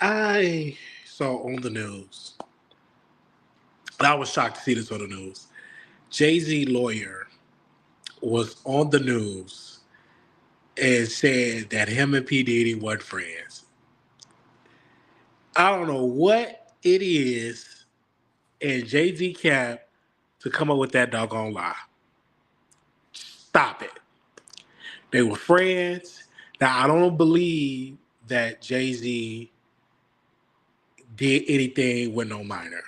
I saw on the news, and I was shocked to see this on the news. Jay-Z lawyer was on the news and said that him and P. Diddy weren't friends. I don't know what it is in Jay-Z camp to come up with that doggone lie. Stop it. They were friends. Now I don't believe that Jay-Z did anything with no minor.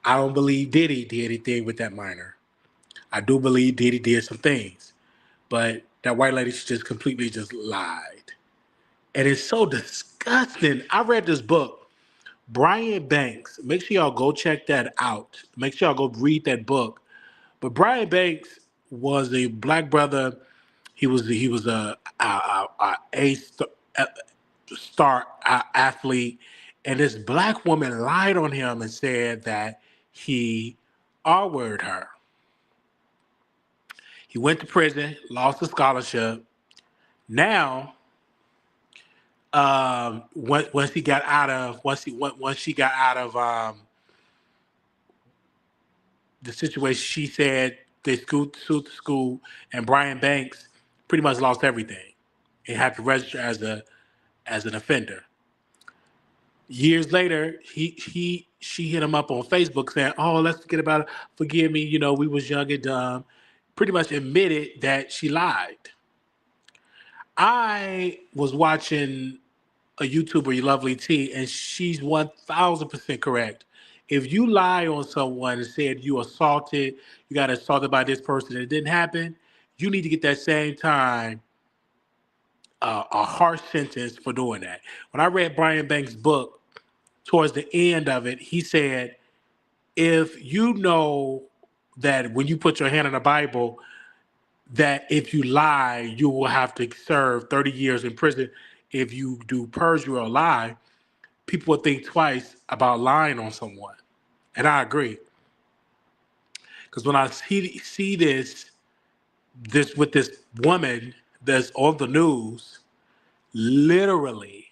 I don't believe Diddy did anything with that minor. I do believe Diddy did some things, but that white lady she just completely just lied, and it's so disgusting. I read this book, Brian Banks. Make sure y'all go check that out. Make sure y'all go read that book. But Brian Banks was a black brother. He was a star athlete, and this black woman lied on him and said that he R-worded her. He went to prison, lost a scholarship. Now, once he got out of once she got out of the situation, she said they sued the school, and Brian Banks pretty much lost everything. He had to register as an offender. Years later, she hit him up on Facebook saying, "Oh, let's forget about it. Forgive me. You know, we was young and dumb." Pretty much admitted that she lied. I was watching a YouTuber, Lovely T, and she's 1,000% correct. If you lie on someone and said you assaulted, you got assaulted by this person, and it didn't happen, you need to get that same time a harsh sentence for doing that. When I read Brian Banks' book, towards the end of it, he said, if you know that when you put your hand on the Bible, that if you lie, you will have to serve 30 years in prison. If you do perjury or lie, people would think twice about lying on someone. And I agree. Because when I see this with this woman that's on the news, literally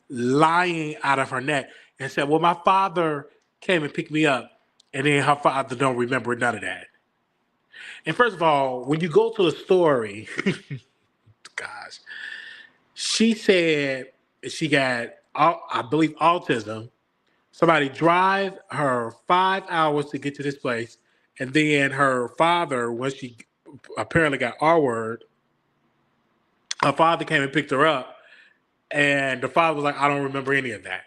lying out of her neck and said, well, my father came and picked me up, and then her father don't remember none of that. And first of all, when you go to the story, gosh, she said she got, I believe, autism. Somebody drive her 5 hours to get to this place, and then her father, when she apparently got R word, her father came and picked her up, and the father was like, "I don't remember any of that."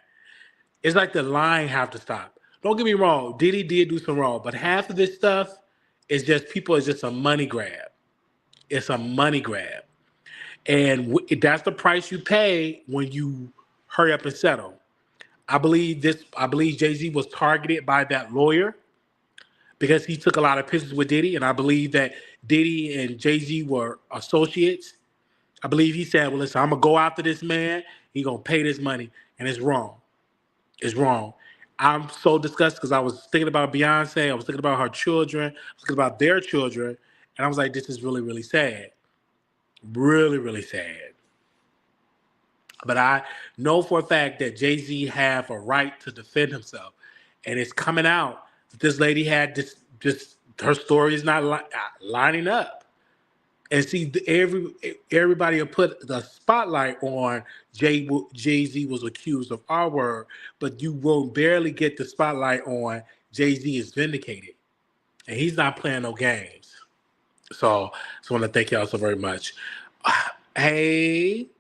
It's like the lying have to stop. Don't get me wrong, Diddy did do some wrong, but half of this stuff is just people. It's just a money grab. It's a money grab, and that's the price you pay when you hurry up and settle. I believe this. I believe Jay-Z was targeted by that lawyer because he took a lot of pictures with Diddy, and I believe that Diddy and Jay-Z were associates. I believe he said, "Well, listen, I'm gonna go after this man. He gonna pay this money," and it's wrong. It's wrong. I'm so disgusted because I was thinking about Beyonce. I was thinking about her children. I was thinking about their children, and I was like, "This is really, really sad. Really, really sad." But I know for a fact that Jay-Z have a right to defend himself. And it's coming out that this lady had this her story is not lining up. And see, everybody will put the spotlight on Jay-Z was accused of R word, but you will barely get the spotlight on Jay-Z is vindicated. And he's not playing no games. So I just want to thank y'all so very much. Hey,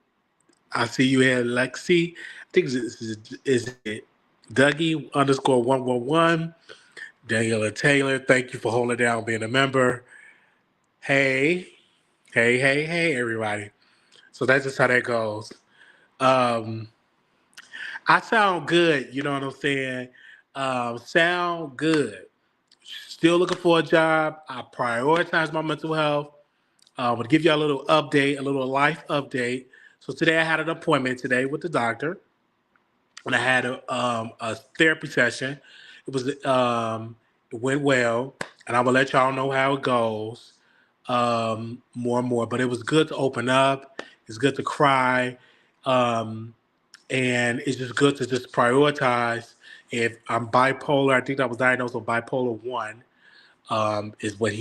I see you here, Lexi. I think is it Dougie underscore 111. Daniela Taylor, thank you for holding down, being a member. Hey, hey, everybody. So that's just how that goes. Um, I sound good, you know what I'm saying? Sound good. Still looking for a job. I prioritize my mental health. I'm gonna give you a little update, a little life update. So today I had an appointment today with the doctor, and I had a therapy session. It was it went well, and I'm gonna let y'all know how it goes more and more. But it was good to open up. It's good to cry. Um, and it's just good to just prioritize. If I'm bipolar, I think I was diagnosed with bipolar one, is what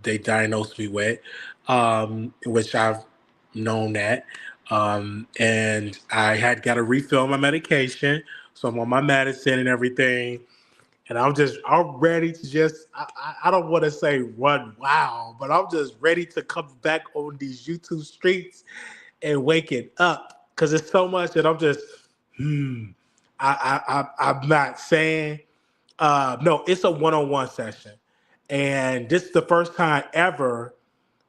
they diagnosed me with, which I've known that. And I had got to refill my medication, so I'm on my medicine and everything. And I'm ready to I don't want to say run wild, but I'm just ready to come back on these YouTube streets and wake it up because it's so much that I'm just, hmm, I'm not saying. No, it's a one-on-one session, and this is the first time ever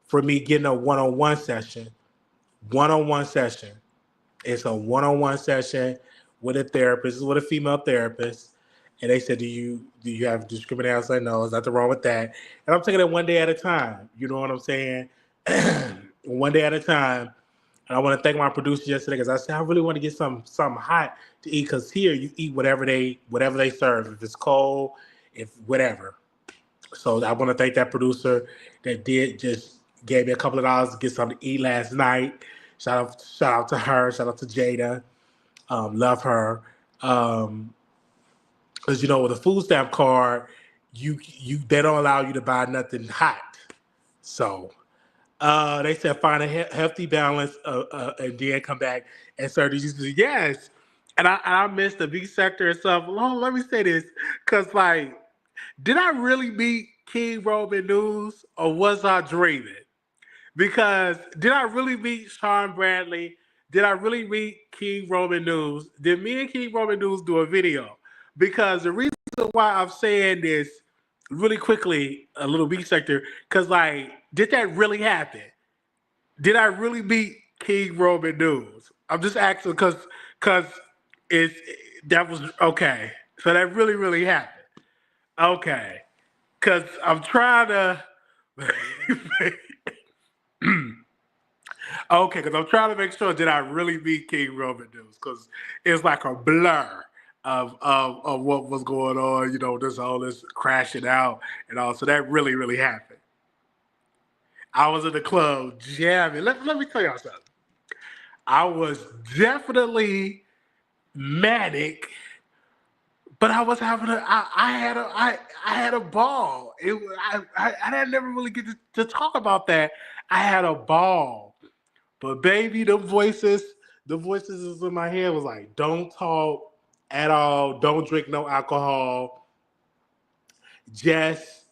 for me getting a one-on-one session. One-on-one session. It's a one-on-one session with a therapist. It's with a female therapist, and they said, "Do you have discrimination?" I was like, "No, there's nothing wrong with that." And I'm taking it one day at a time. You know what I'm saying? One day at a time. And I want to thank my producer yesterday because I said I really want to get something hot to eat because here you eat whatever they serve. If it's cold, if whatever. So I want to thank that producer that did just gave me a couple of dollars to get something to eat last night. Shout out to her. Shout out to Jada. Love her. Because with a food stamp card, you they don't allow you to buy nothing hot. So they said find a healthy balance and then come back and start to use it. Yes. And I missed the B sector and stuff. Let me say this, because like, did I really meet King Roman News or was I dreaming? Because did I really meet Sean Bradley? Did I really meet King Roman News? Did me and King Roman News do a video? Because the reason why I'm saying this really quickly, a little B sector, because like, did that really happen? Did I really meet King Roman News? I'm just asking because it's that was okay. So that really happened. Okay. Because I'm trying to okay, because I'm trying to make sure that I really meet King Roman News, because it's like a blur of what was going on, this all this crashing out and all. So that really happened. I was in the club jamming. Let me tell y'all something. I was definitely manic, but I was having I had a ball. I didn't never really get to talk about that. I had a ball, but baby, the voices is in my head was like, don't talk at all, don't drink no alcohol, just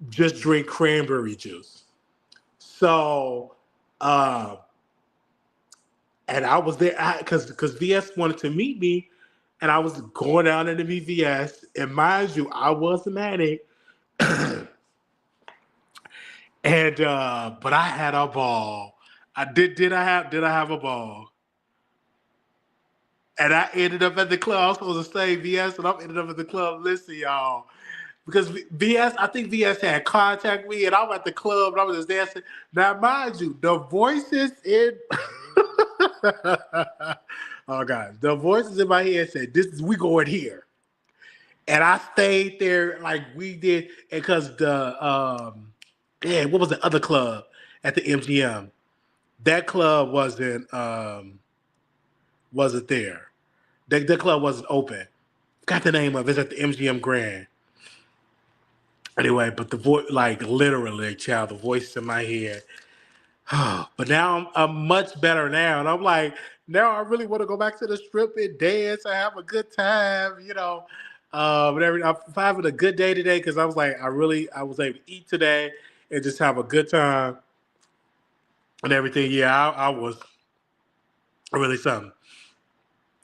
drink cranberry juice. So, uh, and I was there because VS wanted to meet me, and I was going down into VVS. And mind you, I was manic, and but I had a ball. I did. Did I have a ball? And I ended up at the club. I was supposed to say VS, and I ended up at the club. Listen, y'all, because I think VS had contacted me, and I was at the club, and I was just dancing. Now, mind you, the voices in oh God, the voices in my head said, "This is we going here," and I stayed there like we did, because what was the other club at the MGM? That club wasn't there. The club wasn't open. Got the name of it. It's at the MGM Grand. Anyway, but the voice, like literally, child, the voice in my head. But now I'm much better now, and I'm like, now I really want to go back to the strip and dance and have a good time, I'm having a good day today because I was like, I was able to eat today and just have a good time and everything. Yeah, I was really something.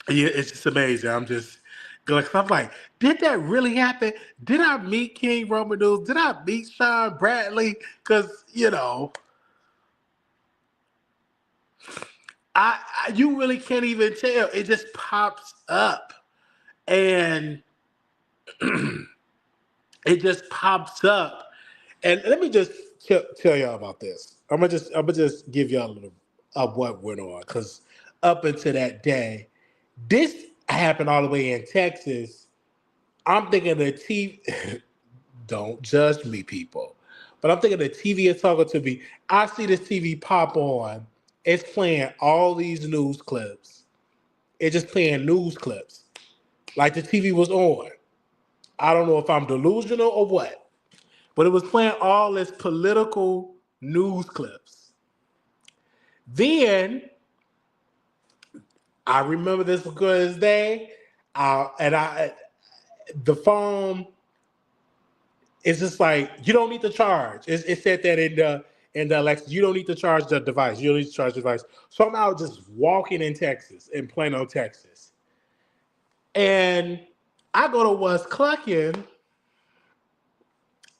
Yeah, it's just amazing. I'm just going. I'm like, did that really happen? Did I meet King Roman News? Did I meet Sean Bradley? Because you really can't even tell. It just pops up, and it just pops up. And let me just tell y'all about this. I'm gonna just give y'all a little of what went on, because up until that day, this happened all the way in Texas. I'm thinking the TV. Don't judge me, people, but I'm thinking the TV is talking to me. I see this TV pop on. It's playing all these news clips. It just playing news clips. Like the TV was on. I don't know if I'm delusional or what, but it was playing all this political news clips. Then I remember this as good as day, the phone is just like you don't need to charge. It said that in the Alexa, you don't need to charge the device. You don't need to charge the device. So I'm out just walking in Texas, in Plano, Texas, and I go to West Clucking.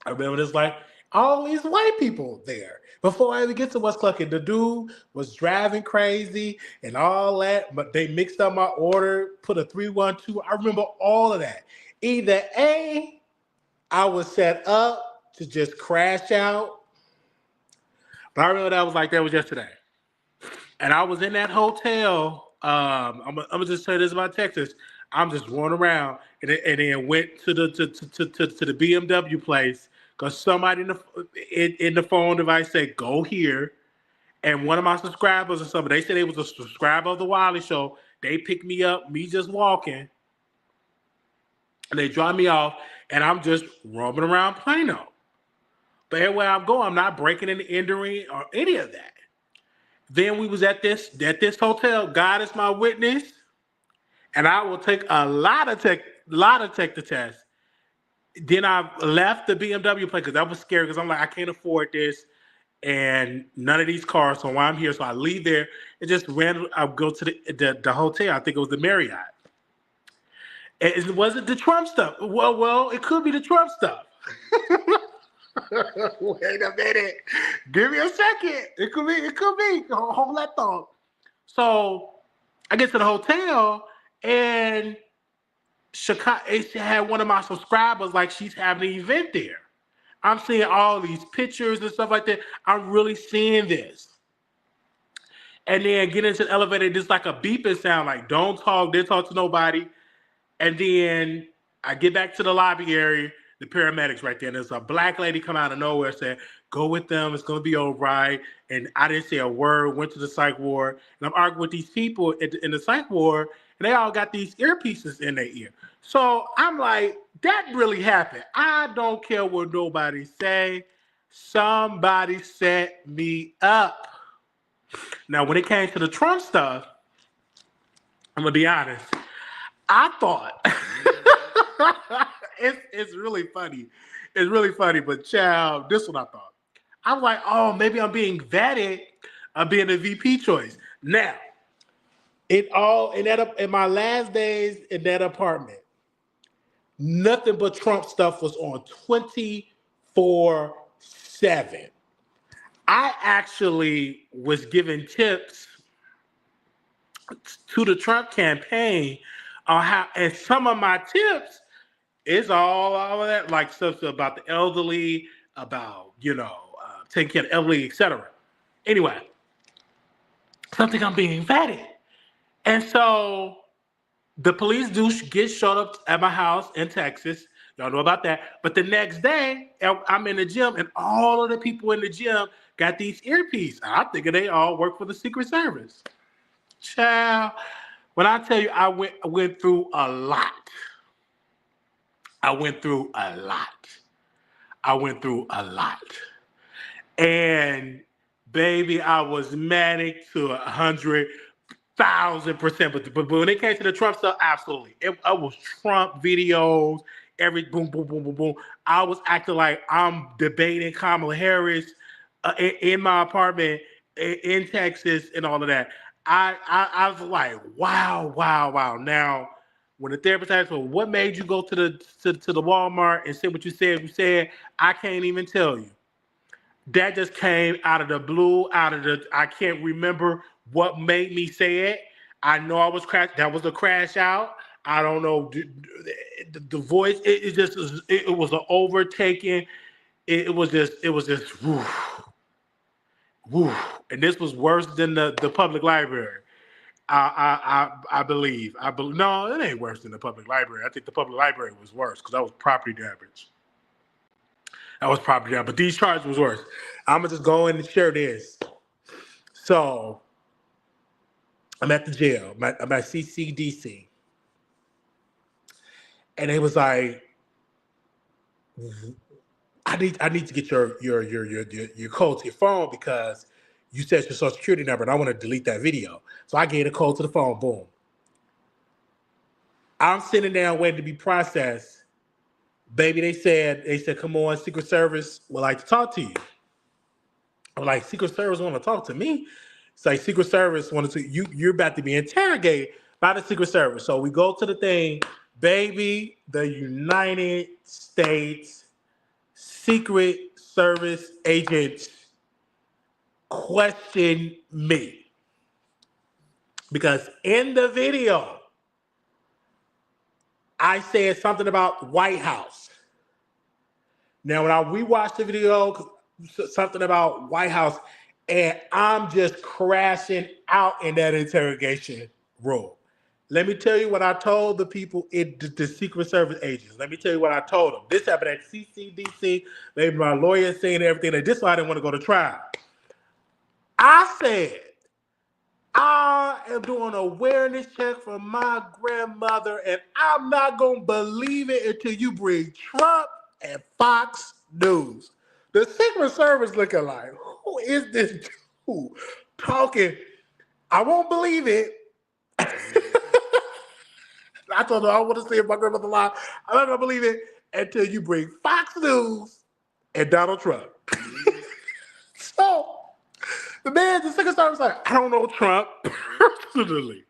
I remember there's like all these white people there. Before I even get to West Clucking, the dude was driving crazy and all that, but they mixed up my order, put a 312. I remember all of that. Either A, I was set up to just crash out, but I remember that was yesterday. And I was in that hotel. I'm gonna just say this about Texas. I'm just rolling around and then went to the BMW place because somebody in the phone device said go here, and one of my subscribers or something. They said they was a subscriber of the Wiley Show. They picked me up, me just walking, and they dropped me off, and I'm just roaming around Plano. But everywhere I'm going, I'm not breaking and entering or any of that. Then we was at this hotel. God is my witness, and I will take a lot of tech to test. Then I left the BMW place because I was scared because I'm like I can't afford this and none of these cars. So while I'm here, so I leave there and just I go to the hotel. I think it was the Marriott. It wasn't the Trump stuff. Well, it could be the Trump stuff. Wait a minute. Give me a second. It could be. Hold that thought. So I get to the hotel and Chicago, it had one of my subscribers, like she's having an event there. I'm seeing all these pictures and stuff like that. I'm really seeing this. And then get into the elevator, just like a beeping sound, like don't talk, didn't talk to nobody. And then I get back to the lobby area, the paramedics right there, and there's a black lady come out of nowhere saying, go with them, it's gonna be all right. And I didn't say a word, went to the psych ward, and I'm arguing with these people in the psych ward, and they all got these earpieces in their ear. So I'm like, that really happened. I don't care what nobody say. Somebody set me up. Now, when it came to the Trump stuff, I'm gonna be honest. I thought it's really funny. It's really funny, but child, this is what I thought. I was like, oh, maybe I'm being vetted. I'm being a VP choice. Now, in my last days in that apartment, nothing but Trump stuff was on 24/7. I actually was giving tips to the Trump campaign on how, and some of my tips is all of that, like stuff about the elderly, about, taking care of the elderly, etc. Anyway, something I'm being vetted. And so the police do showed up at my house in Texas. Y'all know about that. But the next day, I'm in the gym, and all of the people in the gym got these earpieces. I think they all work for the Secret Service. Child, when I tell you I went through a lot. I went through a lot. And baby, I was manic to 100,000%. But when it came to the Trump stuff, absolutely. It was Trump videos, every boom, boom, boom, boom, boom. I was acting like I'm debating Kamala Harris in my apartment in Texas and all of that. I was like, wow. Now, when the therapist asked, well, what made you go to the Walmart and say what you said, I can't even tell you. That just came out of the blue, I can't remember what made me say it. I know I was crashed. That was a crash out. I don't know. The voice, it was an overtaking. It was just, whew, whew. And this was worse than the public library. I believe. No, it ain't worse than the public library. I think the public library was worse because that was property damage. But these charges was worse. I'm gonna just go in and share this. So I'm at the jail. I'm at CCDC. And they was like, I need to get your code to your phone because you said your social security number and I want to delete that video. So I gave the code to the phone, boom. I'm sitting down waiting to be processed. Baby, they said, come on, Secret Service would like to talk to you. I'm like, Secret Service want to talk to me? It's like Secret Service wanted to, you're about to be interrogated by the Secret Service. So we go to the thing, baby, the United States Secret Service agents question me. Because in the video, I said something about White House. Now, when I rewatched the video, something about White House, and I'm just crashing out in that interrogation room. Let me tell you what I told the people in the Secret Service agents. Let me tell you what I told them. This happened at CCDC. Maybe my lawyer saying everything. And this is why I didn't want to go to trial. I said, I am doing an awareness check for my grandmother, and I'm not going to believe it until you bring Trump and Fox News. The Secret Service looking like, who is this dude talking? I won't believe it. I told her I want to see if my grandmother live. I'm not going to believe it until you bring Fox News and Donald Trump. So, the man, the Secret Service, like, I don't know Trump personally.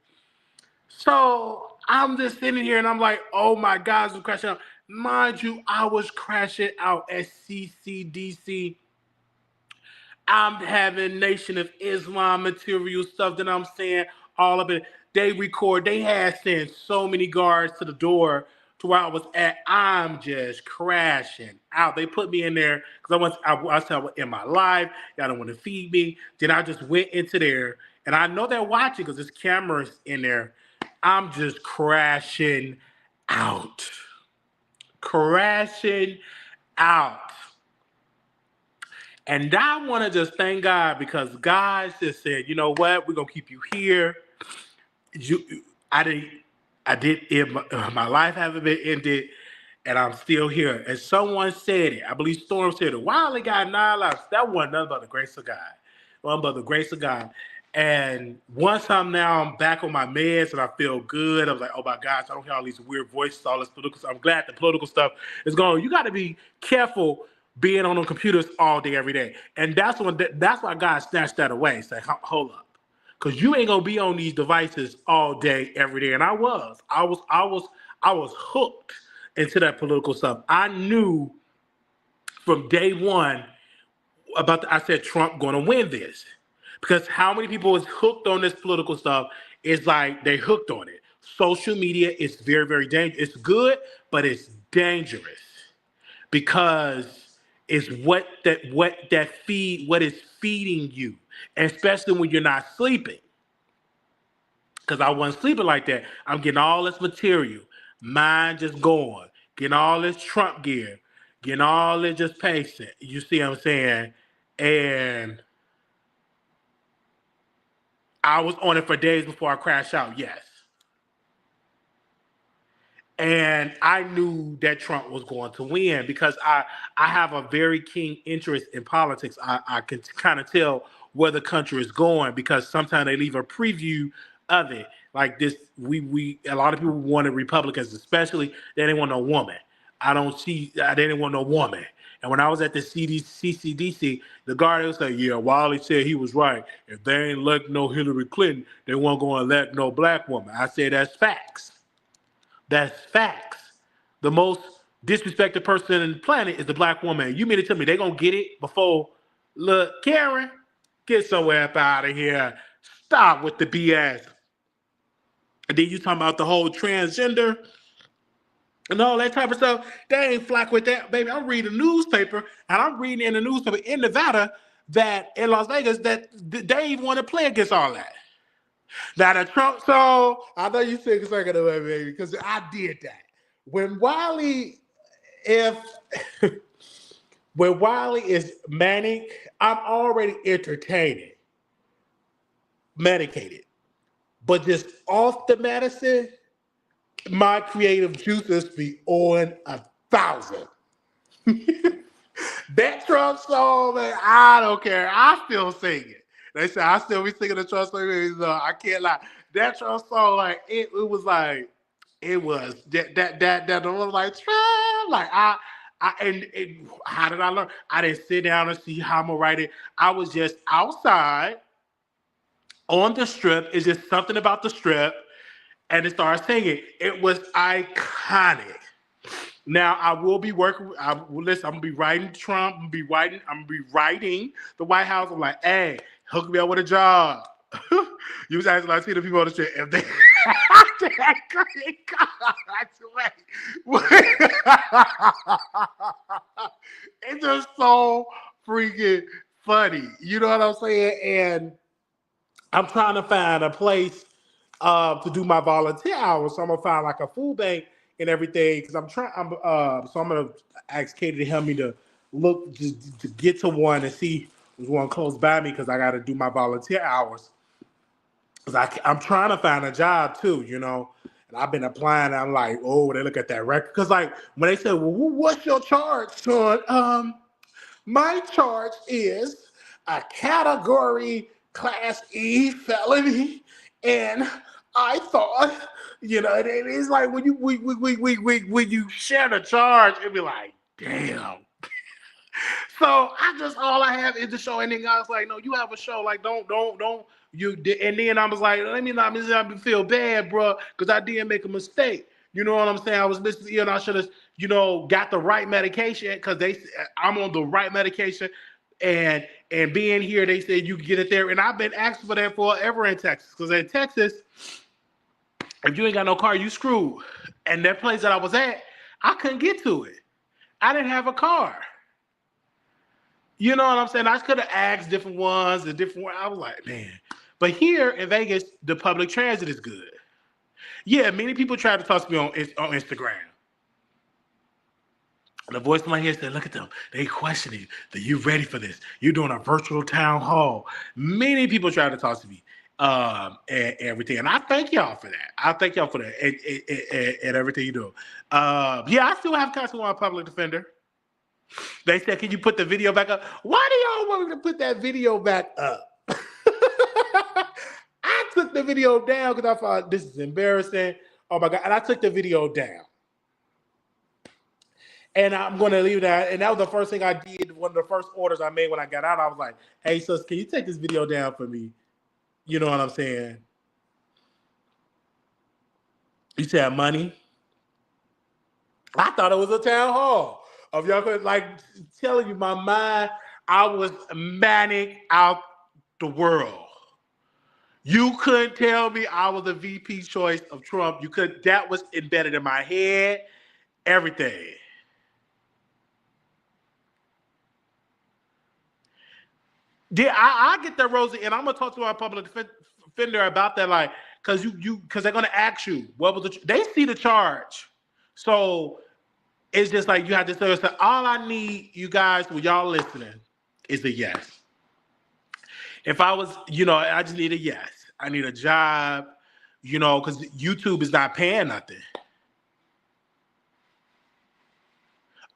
So I'm just sitting here and I'm like, oh my gosh, I'm crashing out. Mind you, I was crashing out at CCDC. I'm having Nation of Islam material stuff that I'm saying, all of it. They record, they had sent so many guards to the door to where I was at. I'm just crashing out. They put me in there because I said in my life, y'all don't want to feed me. Then I just went into there, and I know they're watching because there's cameras in there. I'm just crashing out. Crashing out. And I want to just thank God because God just said, you know what? We're going to keep you here. My life haven't been ended, and I'm still here. And someone said it. I believe Storm said it. Wiley got 9 lives. That wasn't nothing but the grace of God. Nothing but the grace of God. And once I'm back on my meds and I feel good, I'm like, oh my gosh, I don't hear all these weird voices, all this political stuff. I'm glad the political stuff is going. You got to be careful being on the computers all day, every day. And that's why God snatched that away. Say, hold up. Because you ain't gonna be on these devices all day, every day. And I was hooked into that political stuff. I knew from day one I said Trump gonna win this. Because how many people is hooked on this political stuff is like they hooked on it. Social media is very, very dangerous. It's good, but it's dangerous because it's what is feeding you, especially when you're not sleeping. Because I wasn't sleeping like that. I'm getting all this material, mine just going, getting all this Trump gear, getting all this just pacing. You see what I'm saying? And I was on it for days before I crashed out, yes. And I knew that Trump was going to win because I have a very keen interest in politics. I can kind of tell where the country is going because sometimes they leave a preview of it. Like this, a lot of people wanted Republicans, especially they didn't want no woman. I didn't want no woman. And when I was at the CCDC, the guard was like, yeah, Wiley said he was right. If they ain't elect no Hillary Clinton, they won't go and elect no black woman. I said, that's facts. That's facts. The most disrespected person on the planet is the black woman. You mean to tell me they're going to get it before, look, Karen, get somewhere up out of here. Stop with the BS. And then you talking about the whole transgender and all that type of stuff. They ain't flock with that, baby. I'm reading the newspaper, and I'm reading in the newspaper in Nevada that in Las Vegas that they even want to play against all that. Now the Trump song, I know you said second away, baby, because I did that. When Wiley is manic, I'm already entertaining. Medicated. But just off the medicine, my creative juices be on 1,000. That Trump song, man, I don't care. I still sing it. They say I still be singing the Trump song. I can't lie. That Trump song, like it was like it was that was like Trump. Like how did I learn? I didn't sit down and see how I'm gonna write it. I was just outside on the strip. It's just something about the strip, and it started singing. It was iconic. Now I will be working. Listen, I'm gonna be writing Trump. I'm gonna be writing the White House. I'm like, hey, hook me up with a job. You was asking like see the people on the street if they it's just so freaking funny. You know what I'm saying? And I'm trying to find a place to do my volunteer hours. So I'm gonna find like a food bank and everything because so I'm gonna ask Katie to help me to look to get to one and see there's one close by me because I got to do my volunteer hours. Because I'm trying to find a job too, you know. And I've been applying. And I'm like, oh, they look at that record because like when they say, well, what's your charge, son? My charge is a category Class E felony, and I thought, you know, it's like when you share the charge, it'd be like, damn. So all I have is the show, and then I was like, no, you have a show, like don't you. And then I was like, let me not feel bad, bro, because I did make a mistake. You know what I'm saying? I was listening, and I should have, you know, got the right medication because I'm on the right medication. And being here, they said you can get it there. And I've been asking for that forever in Texas. Because in Texas, if you ain't got no car, you screwed. And that place that I was at, I couldn't get to it. I didn't have a car. You know what I'm saying? I could have asked different ones, I was like, man. But here in Vegas, the public transit is good. Yeah, many people try to talk to me on Instagram. The voice in my head said, look at them. They questioning that you ready for this. You're doing a virtual town hall. Many people try to talk to me and everything. And I thank y'all for that. I thank y'all for that and everything you do. Yeah, I still have contact with my public defender. They said, can you put the video back up? Why do y'all want me to put that video back up? I took the video down because I thought this is embarrassing. Oh my God. And I took the video down. And I'm going to leave that. And that was the first thing I did. One of the first orders I made when I got out, I was like, hey, sis, can you take this video down for me? You know what I'm saying? You said money? I thought it was a town hall. Of y'all could, like, telling you my mind, I was manic out the world. You couldn't tell me I was a VP choice of Trump. That was embedded in my head, everything. Yeah, I get that, Rosie, and I'm gonna talk to our public defender about that, like, because they're gonna ask you what was they see the charge, so it's just like you have to say, all I need, you guys, when y'all listening, is a yes. If I was, you know, I just need a yes. I need a job, you know, because YouTube is not paying nothing.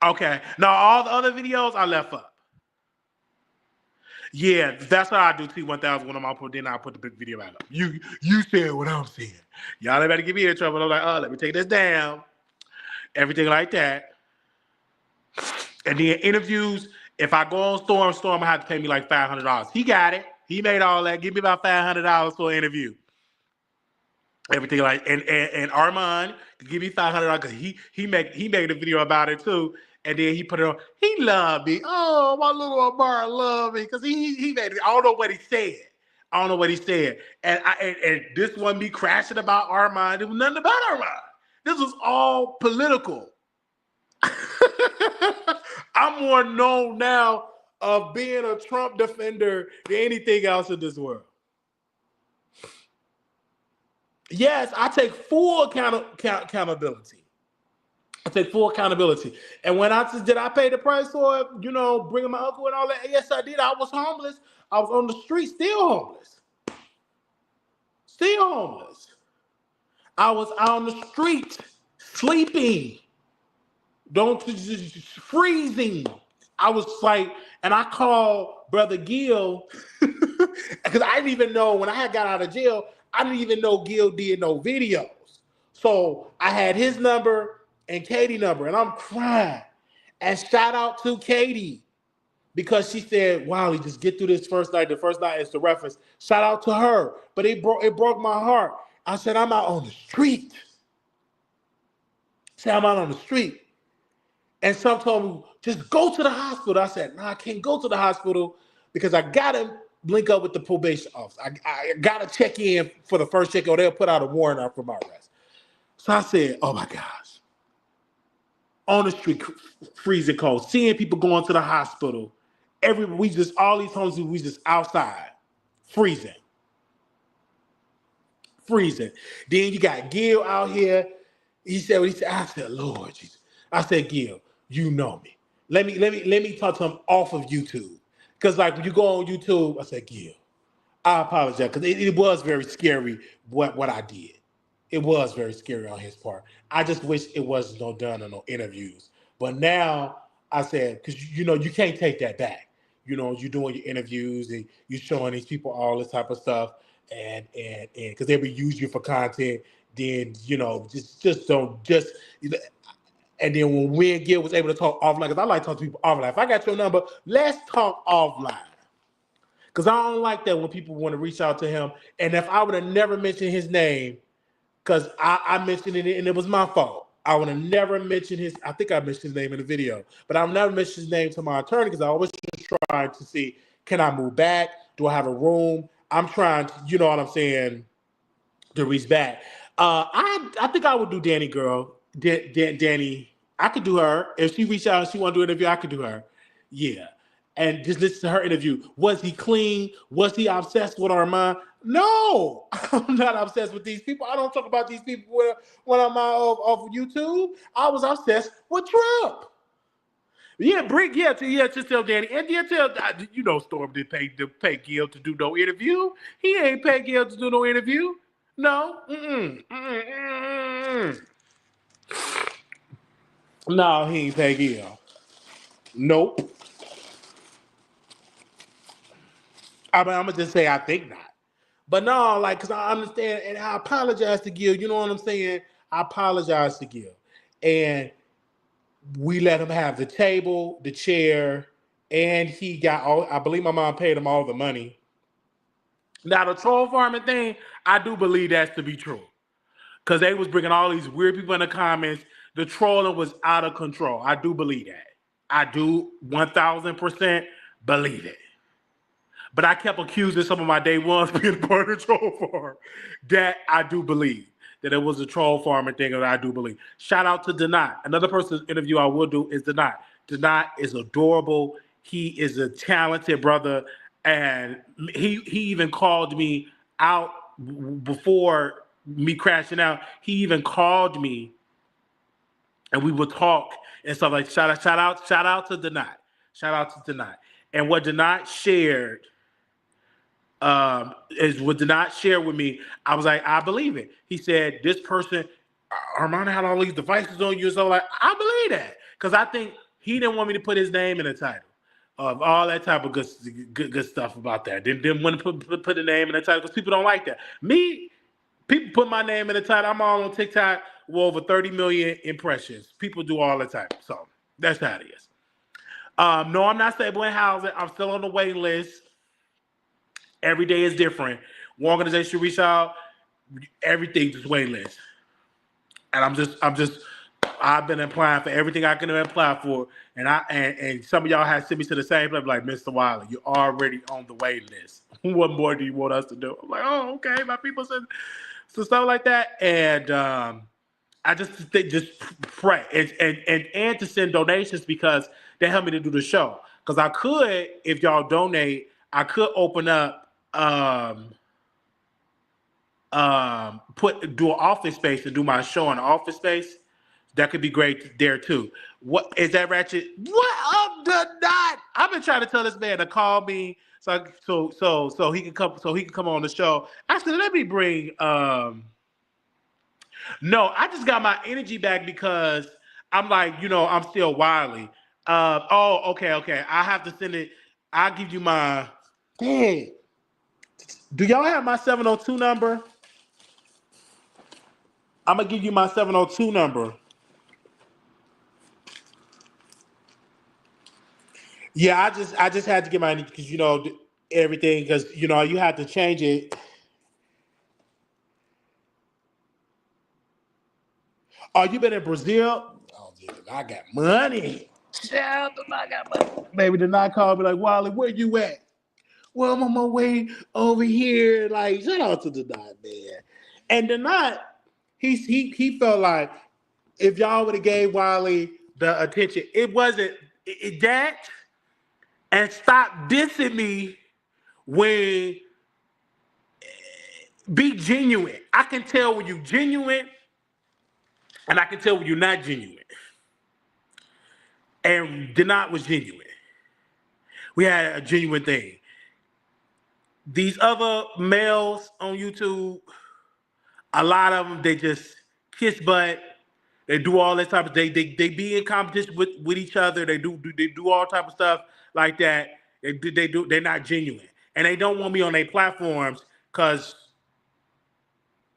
Okay, now all the other videos I left up. Yeah, that's how I do T1000 when I'm out. Then I put the big video back up. You said what I'm saying. Y'all ain't better get me in trouble. I'm like, oh, let me take this down. Everything like that. And then interviews, if I go on Storm, I have to pay me like $500. He got it. He made all that. Give me about $500 for an interview. Everything like and Armand give me $500 because he made a video about it too. And then he put it on. He loved me. Oh, my little Omar loved me because he made it. I don't know what he said. And this wasn't me crashing about Armand. It was nothing about Armand. This was all political. I'm more known now of being a Trump defender than anything else in this world. Yes, I take full accountability. I take full accountability. And when did I pay the price for it, you know, bringing my uncle and all that? Yes, I did. I was homeless. I was on the street, still homeless. Still homeless. I was out on the street sleeping. Don't just freezing. I was like, and I called Brother Gil because I didn't even know when I had got out of jail, I didn't even know Gil did no videos. So I had his number and Katie's number, and I'm crying. And shout out to Katie because she said, "Wow, just get through this first night. The first night is the reference." Shout out to her, but it broke my heart. I said, "I'm out on the street." Say I'm out on the street. And some told me, just go to the hospital. I said, no, I can't go to the hospital because I got to link up with the probation office. I got to check in for the first check or they'll put out a warrant out for my arrest. So I said, oh my gosh. On the street, freezing cold, seeing people going to the hospital. All these homes, we just outside, freezing. Then you got Gil out here. He said what he said. I said, Lord Jesus. I said, Gil, you know me. Let me talk to him off of YouTube. Because like when you go on YouTube, I said, Gil, I apologize. Because it was very scary what I did. It was very scary on his part. I just wish it wasn't no done or no interviews. But now I said, because you can't take that back. You're doing your interviews and you're showing these people all this type of stuff. And because they will use you for content, then just don't and then when we and Gil was able to talk offline, because I like to talk to people offline. If I got your number, let's talk offline. Because I don't like that when people want to reach out to him. And if I would have never mentioned his name, because I mentioned it and it was my fault. I would have never mentioned I think I mentioned his name in the video, but I've never mentioned his name to my attorney because I always try to see, can I move back? Do I have a room? I'm trying to, you know what I'm saying, to reach back. I think I would do Danny girl. Danny, I could do her. If she reached out and she want to do an interview, I could do her. Yeah. And just listen to her interview. Was he clean? Was he obsessed with Armand? No, I'm not obsessed with these people. I don't talk about these people when I'm out of YouTube. I was obsessed with Trump. Yeah, just tell Danny. And tell, Storm didn't pay Gil to do no interview. He ain't pay Gil to do no interview. No. No, he ain't pay Gil. Nope. I'm going to just say I think not. But no, because I understand, and I apologize to Gil. You know what I'm saying? I apologize to Gil. And we let him have the table, the chair, and he got I believe my mom paid him all the money. Now, the troll farming thing, I do believe that's to be true. Because they was bringing all these weird people in the comments. The trolling was out of control. I do believe that. I do 1,000% believe it. But I kept accusing some of my day ones being part of the troll farm. That I do believe. That it was a troll farming thing, that I do believe. Shout out to Denat. Another person's interview I will do is Denat. Denat is adorable. He is a talented brother. And he even called me out before me crashing out. He even called me and we would talk and stuff like shout out to Denat. Shout out to Denat. And what Denat shared is what Denat share with me. I was like, I believe it. He said, this person, Armand had all these devices on you. So I believe that. Because I think he didn't want me to put his name in the title of all that type of good stuff about that. Didn't want to put the name in the title because people don't like that. People put my name in the title. I'm all on TikTok with over 30 million impressions. People do all the time. So that's how it is. No, I'm not stable in housing. I'm still on the waiting list. Every day is different. One organization reach out, everything just waiting list. And I've been applying for everything I can apply for. And some of y'all have sent me to the same place, like, Mr. Wiley, you're already on the waiting list. What more do you want us to do? I'm like, oh, okay. My people said so stuff like that. And I just think pray and to send donations because they help me to do the show. Because I could, if y'all donate, I could open up do an office space and do my show in the office space. That could be great there too. What is that, Ratchet? What up the dot? I've been trying to tell this man to call me So he can come on the show. I said, let me bring no, I just got my energy back because I'm like, I'm still wily. Okay. I have to send it. I'll give you my Hey, do y'all have my 702 number? I'm gonna give you my 702 number. Yeah, I just had to get my because everything because you have to change it. Oh, you been in Brazil? Oh, dude, I got money. Shout out, I got money. Baby did not call me like, Wally, where you at? Well, I'm on my way over here. Like, shout out to the Dot, man. And the Dot, he felt like if y'all would have gave Wally the attention, it wasn't that. And stop dissing me when be genuine. I can tell when you genuine, and I can tell when you're not genuine. And Denot was genuine. We had a genuine thing. These other males on YouTube, a lot of them they just kiss butt. They do all that type of they be in competition with each other. They do all type of stuff like that. They're not genuine, and they don't want me on their platforms because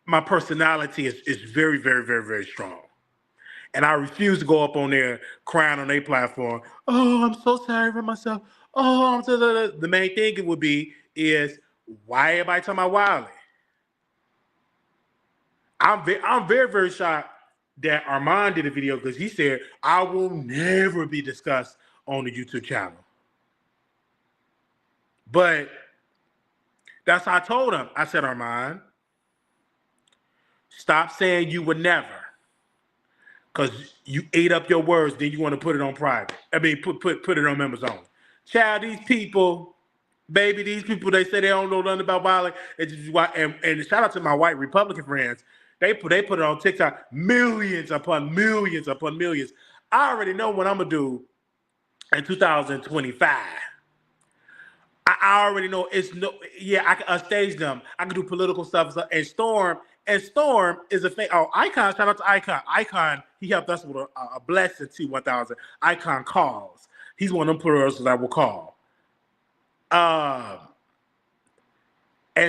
my personality is very very very very strong. And I refuse to go up on there crying on their platform. Oh, I'm so sorry for myself. Oh, I'm so the main thing it would be is why everybody talking about Wiley? I'm very very shocked that Armand did a video because he said I will never be discussed on the YouTube channel. But that's how I told him. I said, Armand, stop saying you would never. Because you ate up your words, then you want to put it on private. I mean, put it on members only. Child, these people, baby, these people, they say they don't know nothing about violence. And shout out to my white Republican friends. They put it on TikTok, millions upon millions upon millions. I already know what I'm going to do in 2025. I already know I can stage them. I can do political stuff and Storm. And Storm is a thing. Oh, Icon, shout out to Icon. Icon, he helped us with a blessing T1000. Icon calls. He's one of them plurals that will call. And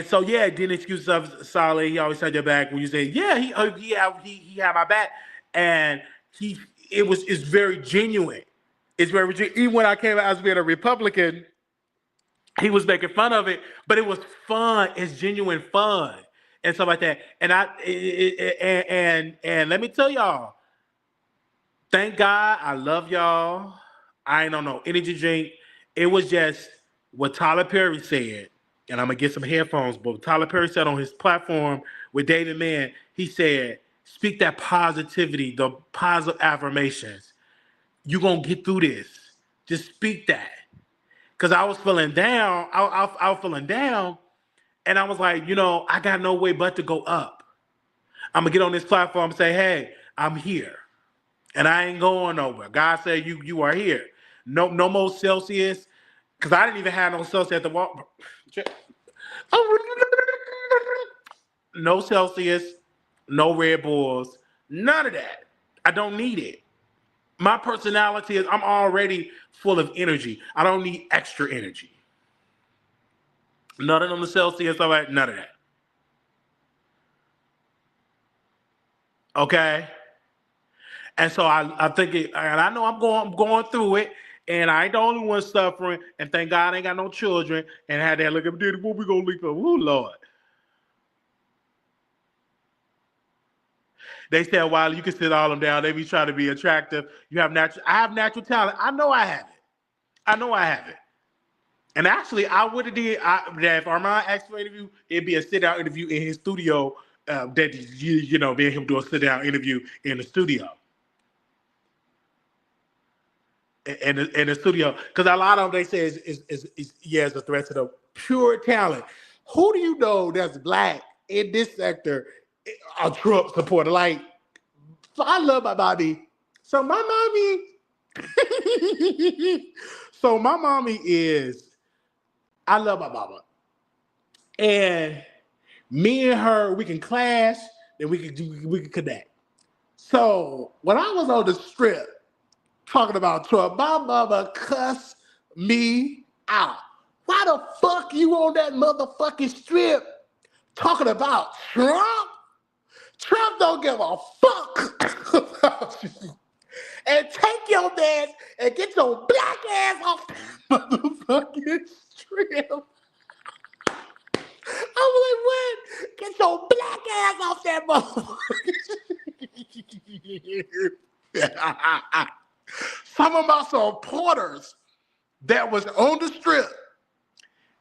so didn't excuse of solid. He always had your back when you say, he had my back. And it's very genuine. It's very genuine. Even when I came out as being a Republican, he was making fun of it, but it was fun. It's genuine fun and stuff like that. And and let me tell y'all, thank God, I love y'all. I ain't on no energy drink. It was just what Tyler Perry said, and I'm gonna get some headphones. But what Tyler Perry said on his platform with David Mann, he said, "Speak that positivity, the positive affirmations. You're gonna get through this. Just speak that." Because I was feeling down. I was feeling down. And I was like, I got no way but to go up. I'm going to get on this platform and say, hey, I'm here. And I ain't going nowhere. God said you are here. No more Celsius. Because I didn't even have no Celsius at the wall. No Celsius. No Red Bulls. None of that. I don't need it. My personality is I'm already full of energy. I don't need extra energy. None of them Celsius, all right, none of that. Okay? And so I think and I know I'm going through it, and I ain't the only one suffering, and thank God I ain't got no children, and had that look at Diddy, what we gonna leak up? Oh Lord. They said, while you can sit all them down, they be trying to be attractive. I have natural talent. I know I have it. And actually, I would have did. If Armand asked for an interview, it'd be a sit-down interview in his studio. That me and him do a sit-down interview in the studio. In the studio, because a lot of them they say is a threat to the pure talent. Who do you know that's black in this sector? A Trump supporter, like so I love my mommy. So my mommy, so my mommy is. I love my mama. And me and her, we can clash, then we can connect. So when I was on the strip talking about Trump, my mama cussed me out. Why the fuck you on that motherfucking strip talking about Trump? Trump don't give a fuck about you. And take your ass and get your black ass off that motherfucking strip. I was like, what? Get your black ass off that motherfucker. Some of my supporters that was on the strip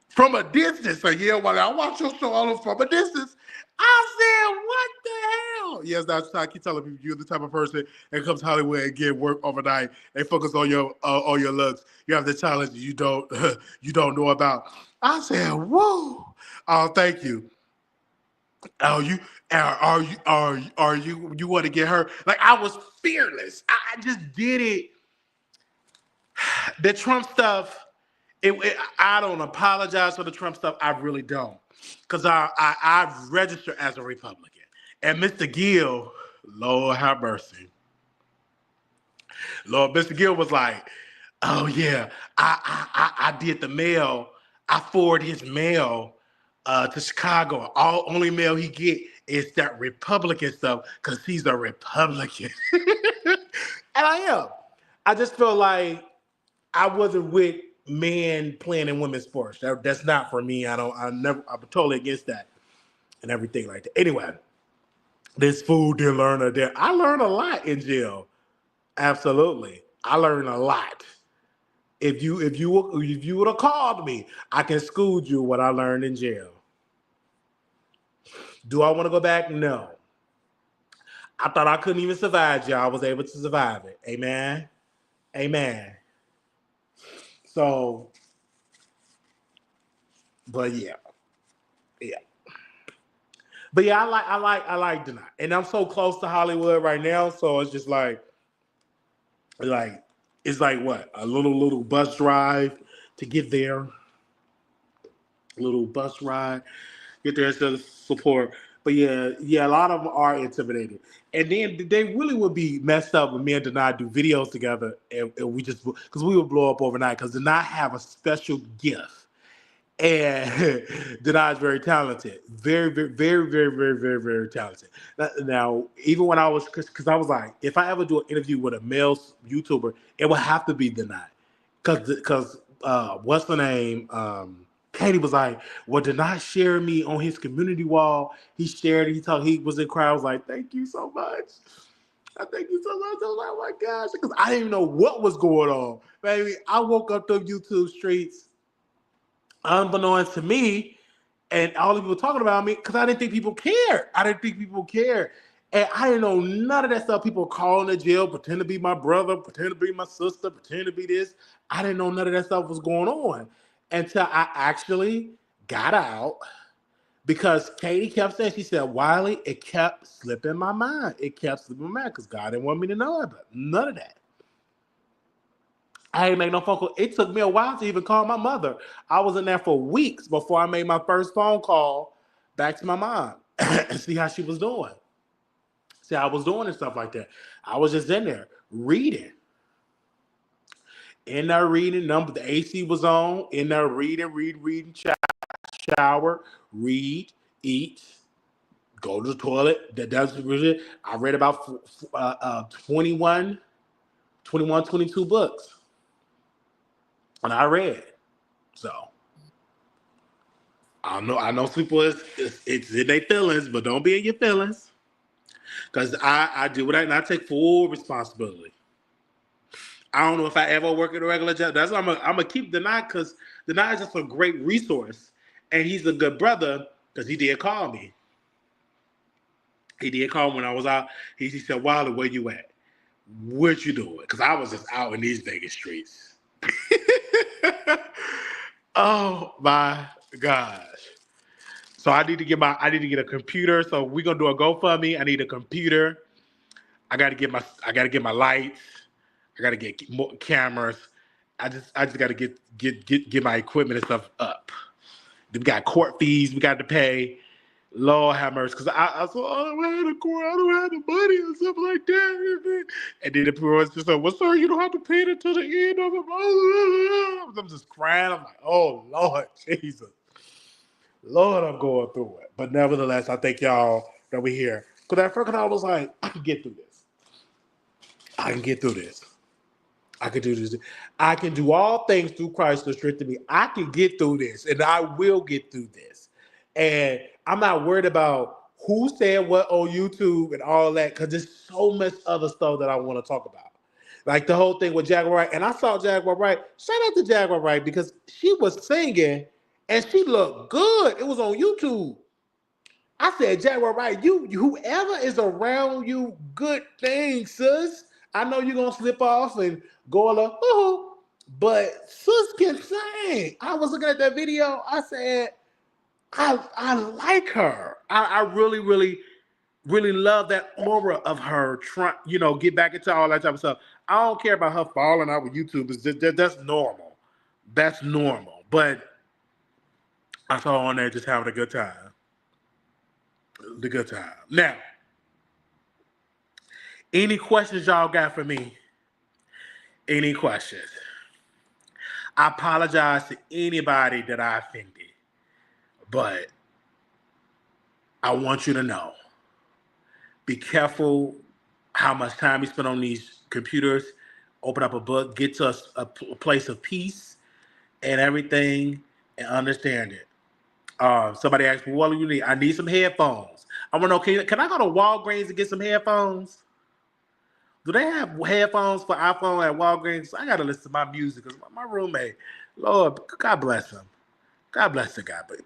from a distance, so yeah, while I watch your show all from a distance, I said, what the hell? Yes, that's how I keep telling people, you're the type of person that comes to Hollywood and get work overnight. They focus on your looks. You have the talent you don't you don't know about. I said, whoa. Oh, thank you. Oh, you want to get her? Like, I was fearless. I just did it. The Trump stuff, I don't apologize for the Trump stuff. I really don't. Because I've registered as a Republican. And Mr. Gill, Lord have mercy. Lord, Mr. Gill was like, oh yeah, I did the mail. I forwarded his mail to Chicago. Only mail he get is that Republican stuff because he's a Republican. And I am. I just feel like I wasn't with men playing in women's sports. That's not for me. I'm totally against that and everything like that. Anyway, this fool didn't learn a damn. I learned a lot in jail. Absolutely. I learned a lot. If you would have called me, I can school you what I learned in jail. Do I want to go back? No. I thought I couldn't even survive jail. I was able to survive it. Amen. Amen. So, but yeah. But yeah, I like Deny. And I'm so close to Hollywood right now, so it's just like it's like what? A little bus drive to get there. A little bus ride, get there instead of support. But yeah, a lot of them are intimidated. And then they really would be messed up when me and Deny do videos together and we just because we would blow up overnight because Deny have a special gift. And Deny is very talented, very, very, very, very, very, very, very talented. Now, even when I was, because I was like, if I ever do an interview with a male YouTuber, it would have to be Deny, because what's the name? Katie was like, well, Deny shared me on his community wall. He shared it. He was in crowd. I was like, thank you so much. I thank you so much. I was like, oh my gosh, because I didn't even know what was going on, baby. I woke up the YouTube streets. Unbeknownst to me, and all the people talking about me, because I didn't think people cared. And I didn't know none of that stuff. People calling the jail, pretend to be my brother, pretend to be my sister, pretend to be this. I didn't know none of that stuff was going on until I actually got out because Katie kept saying, she said, Wiley, it kept slipping my mind. It kept slipping my mind because God didn't want me to know about none of that. I ain't make no phone call. It took me a while to even call my mother. I was in there for weeks before I made my first phone call back to my mom and see how she was doing. See how I was doing and stuff like that. I was just in there reading. In there reading, the AC was on. In there reading, shower, read, eat, go to the toilet. That's really. I read about 21, 22 books. And I read. So I know people it's in their feelings, but don't be in your feelings. Because I do what I take full responsibility. I don't know if I ever work at a regular job. That's why I'm gonna keep Deny because Deny is just a great resource. And he's a good brother because he did call me. He did call when I was out. He said, Wilder, where you at? What you doing? Because I was just out in these Vegas streets. Oh my gosh. So I need to get a computer. So we're gonna do a GoFundMe. I need a computer. I gotta get my lights. I gotta get more cameras. I just got to get my equipment and stuff up. We got court fees we got to pay. Lord have mercy, because I said, oh, I don't have the court, I don't have the money and stuff like that. And then the person just said, well, sir, you don't have to pay it until the end of it. I'm just crying. I'm like, oh Lord Jesus, Lord, I'm going through it. But nevertheless, I thank y'all that we're here. Because at first I was like, I can get through this. I can get through this. I can do this. I can do all things through Christ who strengthens me. I can get through this, and I will get through this. And I'm not worried about who said what on YouTube and all that, because there's so much other stuff that I want to talk about. Like the whole thing with Jaguar Wright. And I saw Jaguar Wright. Shout out to Jaguar Wright because she was singing and she looked good. It was on YouTube. I said, Jaguar, right? You whoever is around you, good thing, sis. I know you're gonna slip off and go a little, but sis can sing. I was looking at that video. I said, I like her. I really, really, really love that aura of her trying, get back into all that type of stuff. I don't care about her falling out with YouTube. That's normal. That's normal. But I saw her on there just having a good time. The good time. Now, any questions y'all got for me? Any questions? I apologize to anybody that I offended, but I want you to know, be careful how much time you spend on these computers. Open up a book, get to a place of peace and everything, and understand it. Somebody asked me, what do you need? I need some headphones. I want to know, can I go to Walgreens and get some headphones? Do they have headphones for iPhone at Walgreens? I gotta listen to my music because my roommate, Lord, God bless him. God bless the guy. But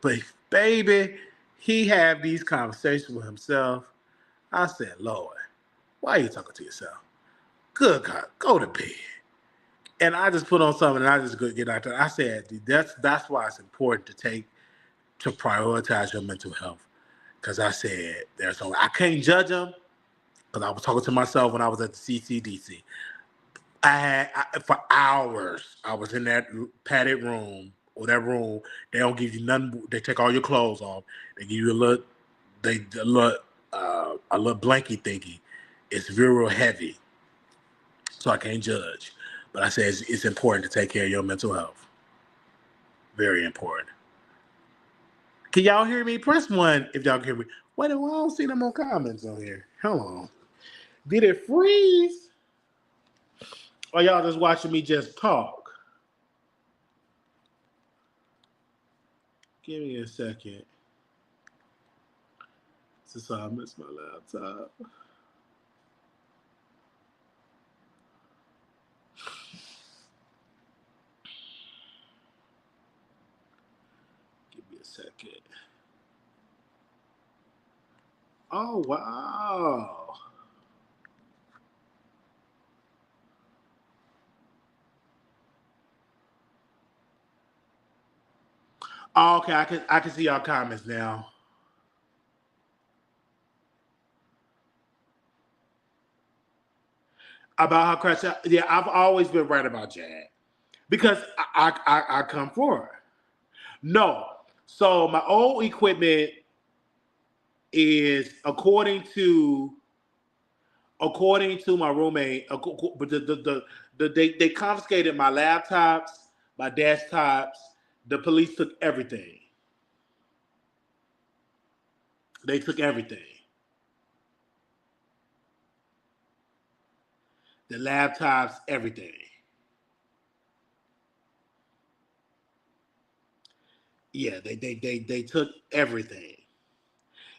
baby, he have these conversations with himself. I said, Lord, why are you talking to yourself? Good God, go to bed. And I just put on something and I just get out there. I said, that's why it's important to prioritize your mental health. Because I said, I can't judge them. Because I was talking to myself when I was at the CCDC. For hours, I was in that padded room or that room. They don't give you nothing. They take all your clothes off. They give you a little blankie thingy. It's real heavy, so I can't judge. But I say it's important to take care of your mental health. Very important. Can y'all hear me? Press 1 if y'all can hear me. Wait, I don't see no more comments on here. Hold on. Did it freeze? Or y'all just watching me just talk? Give me a second. Since I missed my laptop. Give me a second. Oh, wow. Oh, okay, I can see y'all comments now. About how crash. Yeah, I've always been right about Jag because I come for her. No, so my old equipment is according to my roommate. But they confiscated my laptops, my desktops. The police took everything. They took everything. The laptops, everything. Yeah, they took everything.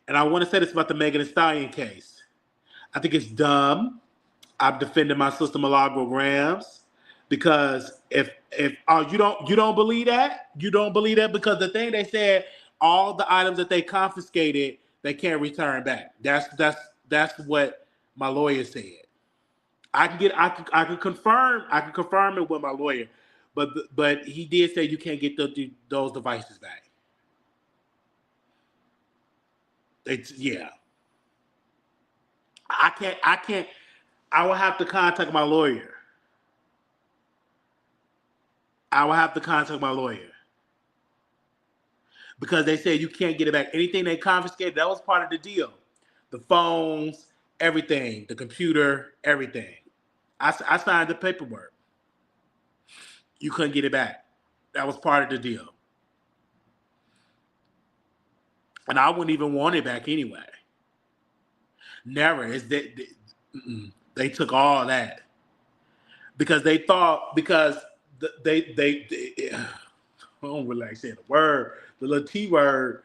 And I want to say this about the Megan Thee Stallion case. I think it's dumb. I've defended my sister Milagro Grams because if you don't believe that, because the thing they said, all the items that they confiscated they can't return back. That's what my lawyer said. I can confirm it with my lawyer, but he did say you can't get those devices back. Yeah. I can't. I will have to contact my lawyer. I will have to contact my lawyer because they said you can't get it back. Anything they confiscated, that was part of the deal. The phones, everything, the computer, everything. I signed the paperwork. You couldn't get it back. That was part of the deal. And I wouldn't even want it back anyway. Never. They took all that because they thought they I don't really like saying the word, the little T word,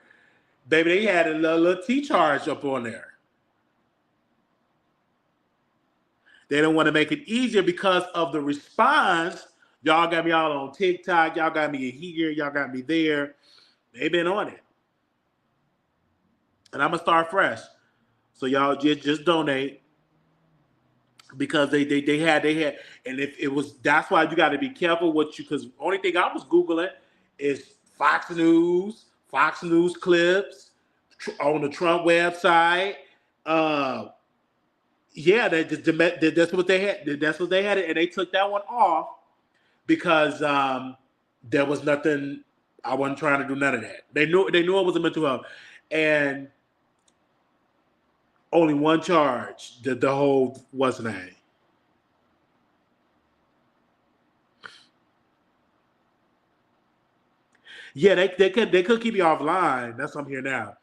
baby. They had a little T charge up on there. They don't want to make it easier because of the response. Y'all got me all on TikTok. Y'all got me here. Y'all got me there. They've been on it, and I'm gonna start fresh. So y'all just donate because they had, and if it was, that's why you got to be careful what you, because only thing I was googling is Fox News clips on the Trump website. Yeah, that's what they had. That's what they had, and they took that one off because there was nothing. I wasn't trying to do none of that. They knew it was a mental health, and only one charge. The whole what's the name? Yeah, they could keep you offline. That's what I'm here now.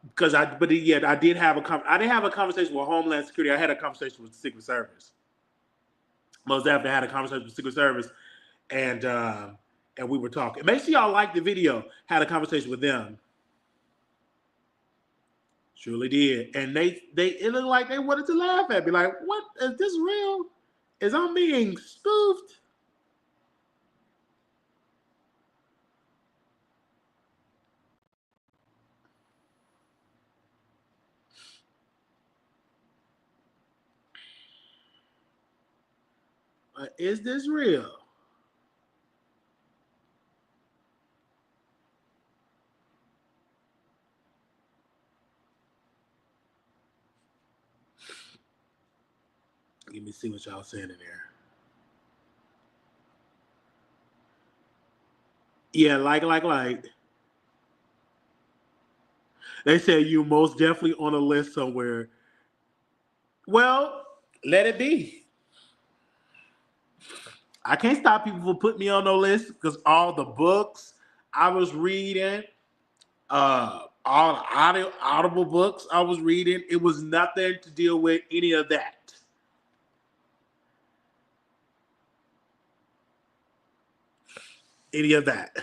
Because I did have I didn't have a conversation with Homeland Security. I had a conversation with the Secret Service. Most definitely had a conversation with the Secret Service, and we were talking. Make sure y'all like the video. Had a conversation with them. Surely did, and they it looked like they wanted to laugh at me. Like, what is this real? Is I'm being spoofed? Is this real? Let me see what y'all saying in there. Yeah, like. They say you most definitely on a list somewhere. Well, let it be. I can't stop people from putting me on no list because all the books I was reading, all the audible books I was reading, it was nothing to deal with any of that. Any of that.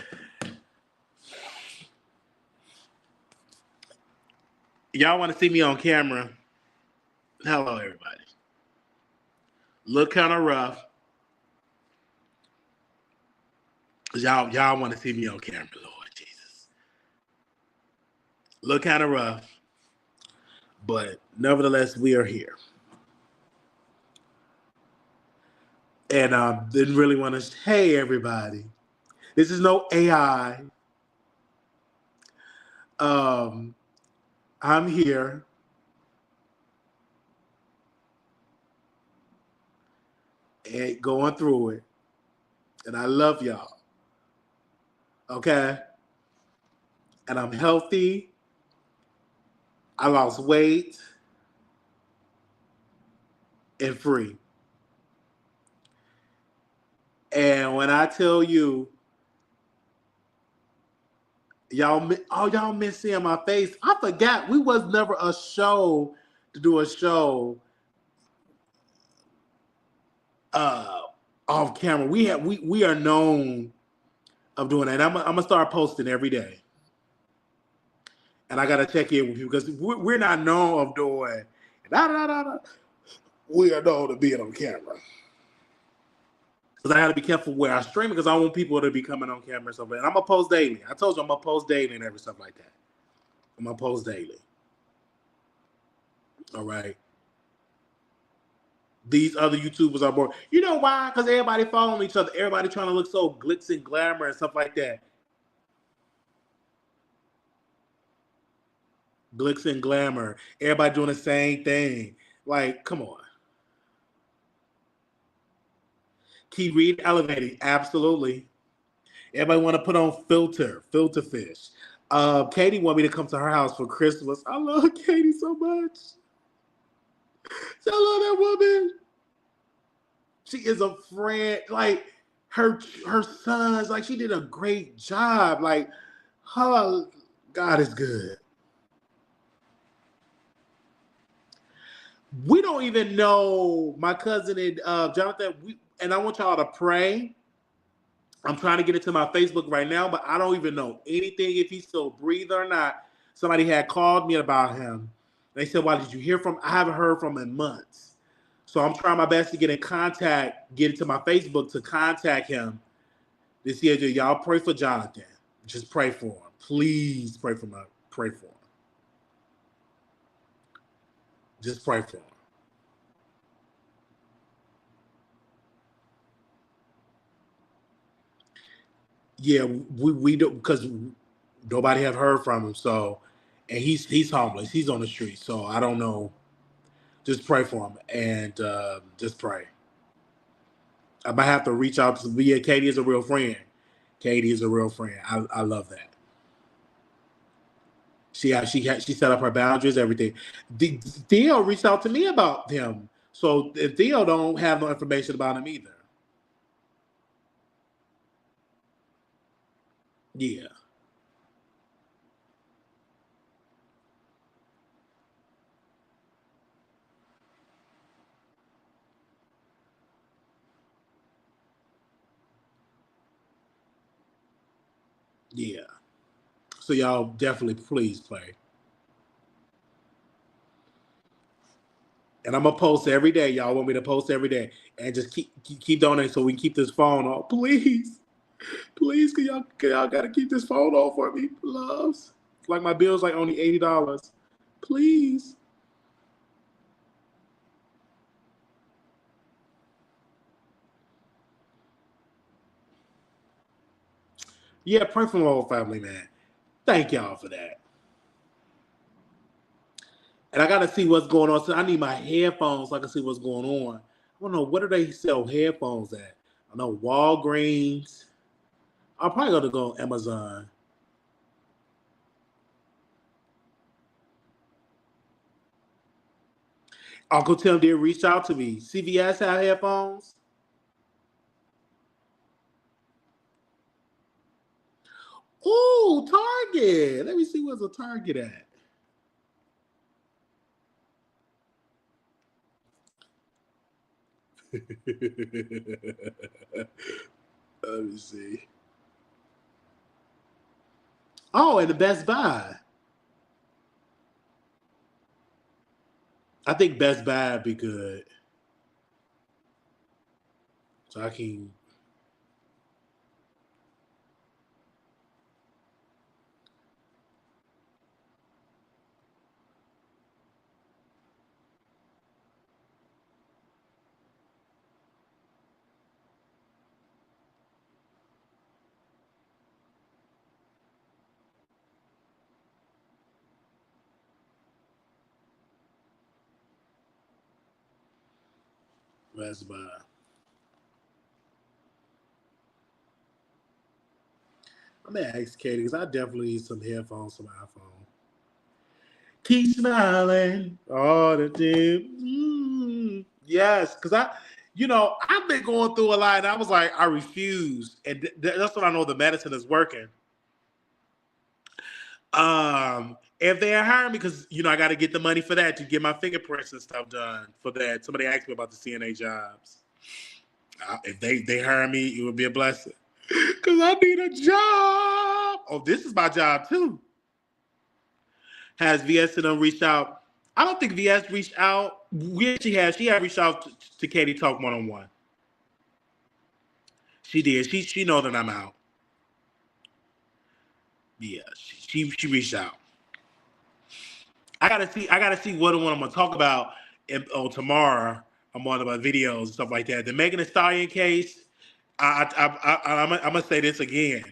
Y'all want to see me on camera? Hello, everybody. Look kind of rough. Y'all want to see me on camera, Lord Jesus. Look kind of rough, but nevertheless, we are here. And didn't really want to. Hey, everybody. This is no AI. I'm here. And going through it. And I love y'all. Okay? And I'm healthy. I lost weight. And free. And when I tell you, y'all miss seeing my face. I forgot we was never a show to do a show off camera. We are known of doing that. I'm gonna start posting every day, and I gotta check in with you because we're not known of doing. We are known to being on camera. Because I got to be careful where I stream because I want people to be coming on camera and stuff. And I'm gonna post daily. I told you I'm gonna post daily and every stuff like that. I'm gonna post daily. All right. These other YouTubers are more. You know why? Because everybody following each other. Everybody trying to look so glitz and glamour and stuff like that. Glitz and glamour. Everybody doing the same thing. Like, come on. Keep reading, elevating. Absolutely. Everybody want to put on filter fish. Katie want me to come to her house for Christmas. I love Katie so much. I love that woman. She is a friend. Like her sons, like she did a great job. Like her God is good. We don't even know my cousin and Jonathan. And I want y'all to pray. I'm trying to get it to my Facebook right now, but I don't even know anything if he's still breathing or not. Somebody had called me about him. They said, "Why did you hear from?" I haven't heard from him in months. So I'm trying my best to get in contact, get into my Facebook to contact him this year. Y'all pray for Jonathan. Just pray for him. Please pray for him. Just pray for him. Yeah, we do because nobody have heard from him. So, and he's homeless. He's on the street. So I don't know. Just pray for him and just pray. I might have to reach out to. Yeah, Katie is a real friend. Katie is a real friend. I love that. She set up her boundaries, everything. Theo reached out to me about him. So if Theo don't have no information about him either. Yeah, yeah. So y'all definitely please play. And I'm gonna post every day. Y'all want me to post every day and just keep donating so we can keep this phone on. Please, please, can y'all gotta keep this phone on for me, loves. Like my bill's like only $80. Please. Yeah, pray for my whole family, man. Thank y'all for that. And I gotta see what's going on. So I need my headphones so I can see what's going on. I don't know, where do they sell headphones at? I know Walgreens. I'm probably gonna go on Amazon. Uncle Tim did reach out to me. CVS have headphones. Ooh, Target. Let me see where's a Target at. Let me see. Oh, and the Best Buy. I think Best Buy would be good. So I can Best Buy. I'm gonna ask Katie because I definitely need some headphones for my iPhone. Keep smiling all the time. Yes, because I've been going through a lot, and I was like, I refuse, and that's when I know the medicine is working. If they hire me, because I got to get the money for that to get my fingerprints and stuff done for that. Somebody asked me about the CNA jobs. If they hire me, it would be a blessing. Because I need a job. Oh, this is my job too. Has VS to them reached out? I don't think VS reached out. We actually have. She had reached out to Katie Talk 1-on-1. She did. She know that I'm out. Yeah, she reached out. I gotta see what one I'm gonna talk about tomorrow. I'm on my videos and stuff like that. The Megan Thee Stallion case. I'm gonna say this again.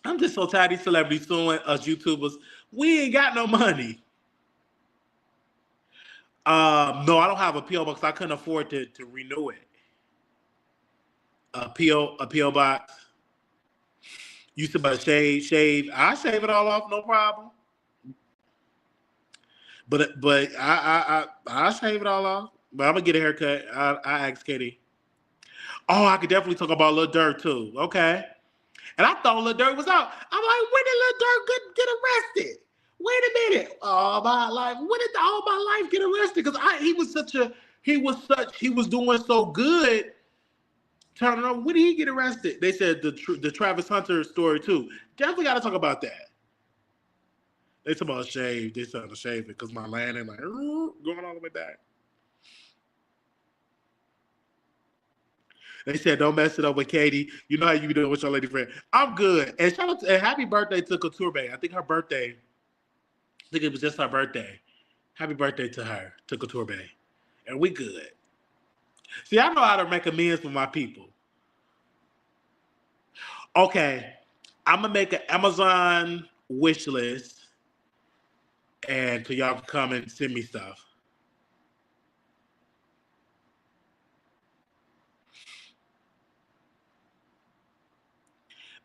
I'm just so tired of these celebrities suing us YouTubers. We ain't got no money. No, I don't have a PO box. I couldn't afford to renew it. a PO box. You said about shave. I shave it all off, no problem. But I shave it all off. But I'm gonna get a haircut. I asked Katie. Oh, I could definitely talk about Lil Durk too. Okay. And I thought Lil Durk was out. I'm like, when did Lil Durk get arrested? Wait a minute. All my life. When did all my life get arrested? Because he was doing so good. Turning on. When did he get arrested? They said the Travis Hunter story too. Definitely got to talk about that. They talk about shave. They started to shave it because my landing like going all the way back. They said don't mess it up with Katie. You know how you be doing with your lady friend. I'm good. And shout out to, and happy birthday to Couture. I think her birthday. I think it was just her birthday. Happy birthday to her, to Couture Bay. And we good. See, I know how to make amends for my people. Okay. I'm gonna make an Amazon wish list and so y'all can come and send me stuff.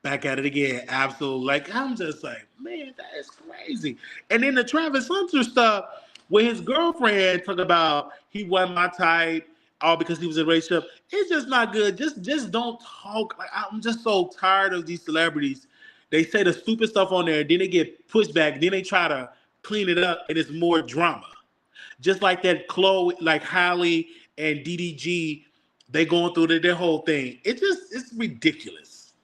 Back at it again. Absolutely. Like, I'm just like, man, that is crazy. And then the Travis Hunter stuff where his girlfriend talked about he wasn't my type, all because he was in a relationship. It's just not good. Just don't talk. Like, I'm just so tired of these celebrities. They say the stupid stuff on there, then they get pushed back, then they try to clean it up, and it's more drama. Just like that Chloe, like Halle and DDG, they going through their whole thing. It's ridiculous.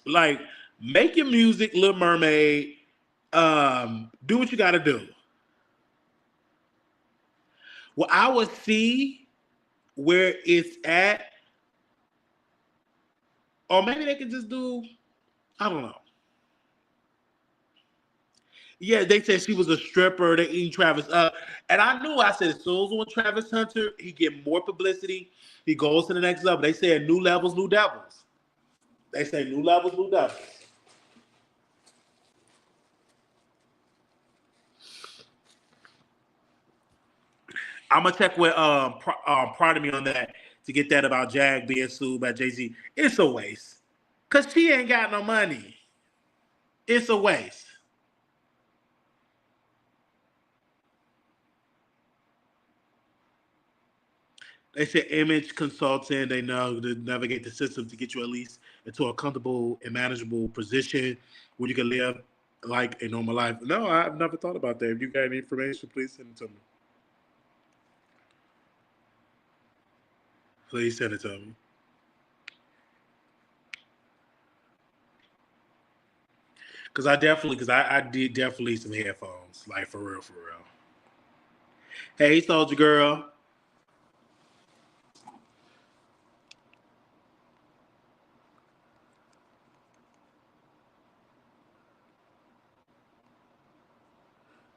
Like, make your music, Little Mermaid. Do what you got to do. Well, I would see where it's at, or maybe they could just do. I don't know. Yeah, they said she was a stripper. They eating Travis up, and I knew. I said as soon as on Travis Hunter, he get more publicity. He goes to the next level. They said new levels, new devils. They say new levels, new devils. I'm gonna check with Part of Me on that to get that about Jag being sued by Jay Z. It's a waste, cause she ain't got no money. It's a waste. They said image consultant. They know to navigate the system to get you at least into a comfortable and manageable position where you can live like a normal life. No, I've never thought about that. If you got any information, please send it to me. Please send it to me. Because I did definitely some headphones, like for real, for real. Hey, Soldier Girl,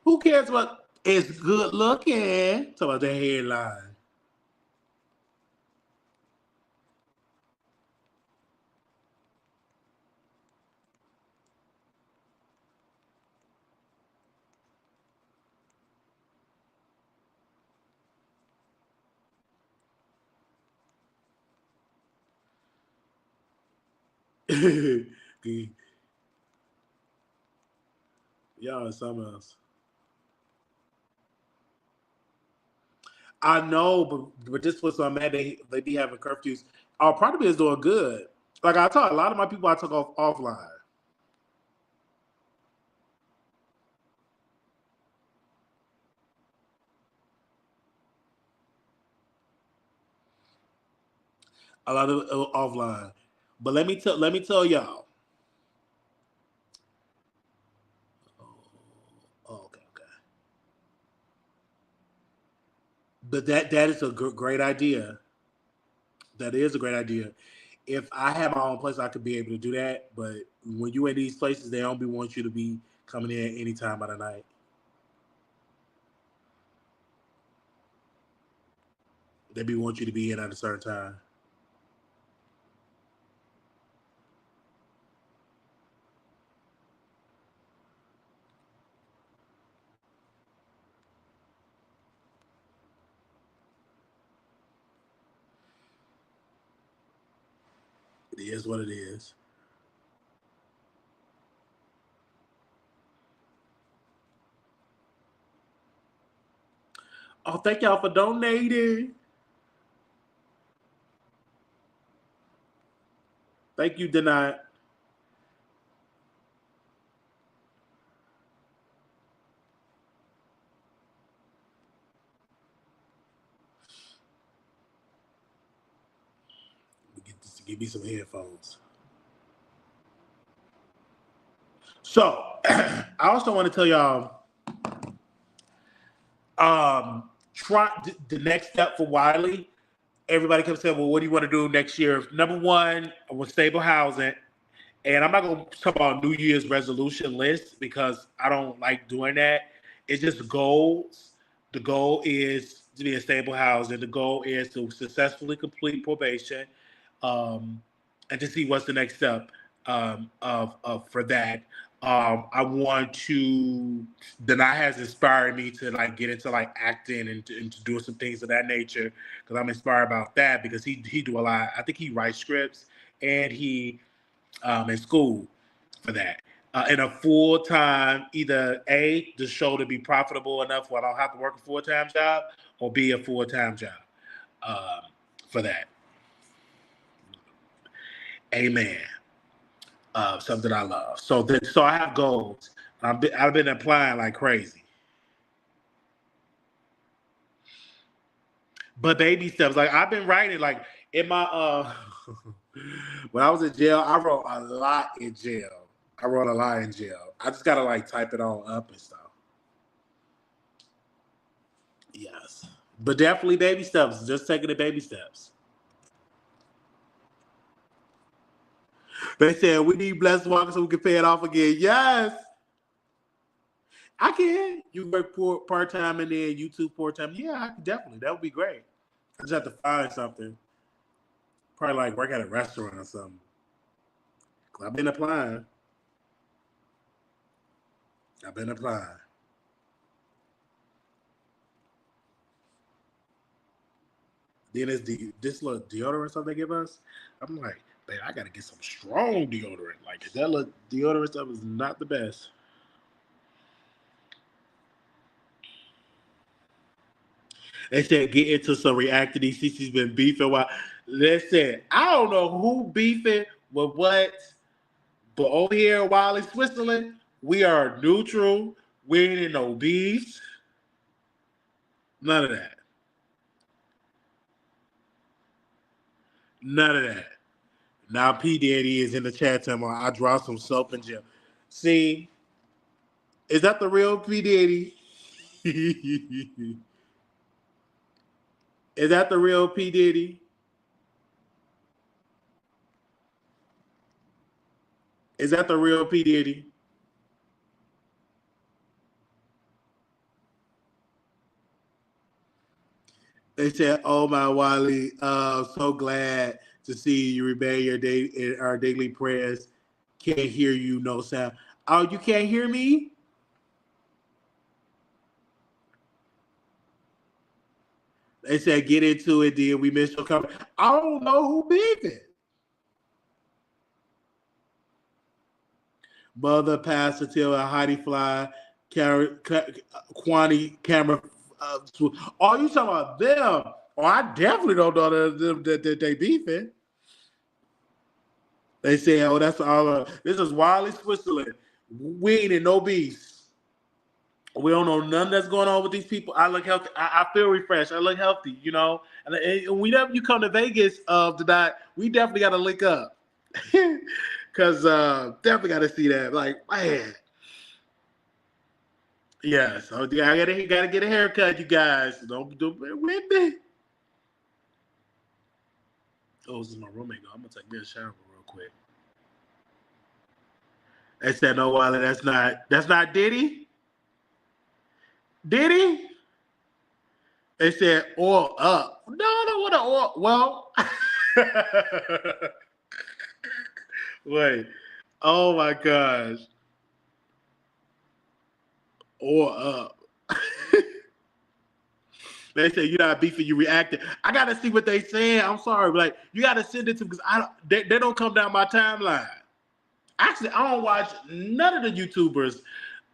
who cares what? It's good looking. Talk about the headline. Y'all, are something else. I know, but this was so mad they be having curfews. Our part of it is doing good. Like I told a lot of my people I took off offline. A lot of offline. But let me tell y'all. Oh, okay, okay. But that is a great idea. That is a great idea. If I had my own place, I could be able to do that. But when you in these places, they don't be want you to be coming in any time of the night. They be want you to be in at a certain time. is what it is. Oh, thank y'all for donating. Thank you, Denied. Give me some headphones. So, I also want to tell y'all, try the next step for Wiley. Everybody kept saying, "Well, what do you want to do next year?" Number one, I want stable housing, and I'm not going to talk about New Year's resolution list because I don't like doing that. It's just goals. The goal is to be in stable housing. The goal is to successfully complete probation, um, and to see what's the next step of for that. I want to. Denai has inspired me to like get into like acting and to doing some things of that nature because I'm inspired about that because he do a lot. I think he writes scripts and he in school for that. In a full time, either A, the show to be profitable enough where I don't have to work a full time job, or B, a full time job for that. Amen. Something I love. So I have goals. I've been applying like crazy. But baby steps, like I've been writing, like in my when I was in jail, I wrote a lot in jail. I wrote a lot in jail. I just gotta like type it all up and stuff. Yes. But definitely baby steps. Just taking the baby steps. They said we need blessed walker so we can pay it off again. Yes. I can. You work part time and then YouTube part time. Yeah, I can definitely. That would be great. I just have to find something. Probably like work at a restaurant or something. 'Cause I've been applying. I've been applying. Then it's this little deodorant stuff they give us. I'm like, man, I gotta get some strong deodorant. Like that little deodorant stuff is not the best. They said get into some reacting. CC's been beefing. While listen, I don't know who beefing with what, but over here while in Switzerland, we are neutral. We ain't in no beefs. None of that. None of that. Now P Daddy is in the chat time. I draw some soap and gel. See, is that the real P Daddy? Is that the real P Diddy? Is that the real P Diddy? They said, "Oh my Wiley, so glad to see you obey your day in our daily prayers. Can't hear you, no sound. Oh, you can't hear me? They said, get into it, dear. We missed your comment. I don't know who beefing. Mother, Pastor, Till, Heidi Fly, Quani, Camera. Oh, you talking about them? Oh, I definitely don't know that they beefing. They say, oh, that's all. This is Wiley, Switzerland. We ain't in no beefs. We don't know none that's going on with these people. I look healthy. I feel refreshed. I look healthy, you know. And whenever you come to Vegas tonight, we definitely got to link up. Because definitely got to see that. Like, man. Yeah, so yeah, I gotta get a haircut, you guys. Don't with me. Oh, this is my roommate. I'm gonna take me a shower real quick. They said, no, Wiley, that's not Diddy. Diddy? They said oil up. No, I don't want to oil. Well, wait. Oh my gosh. Oil up. They say you're not beefing, you reacting. I gotta see what they saying. I'm sorry, but like you gotta send it to because they don't come down my timeline. Actually, I don't watch none of the YouTubers.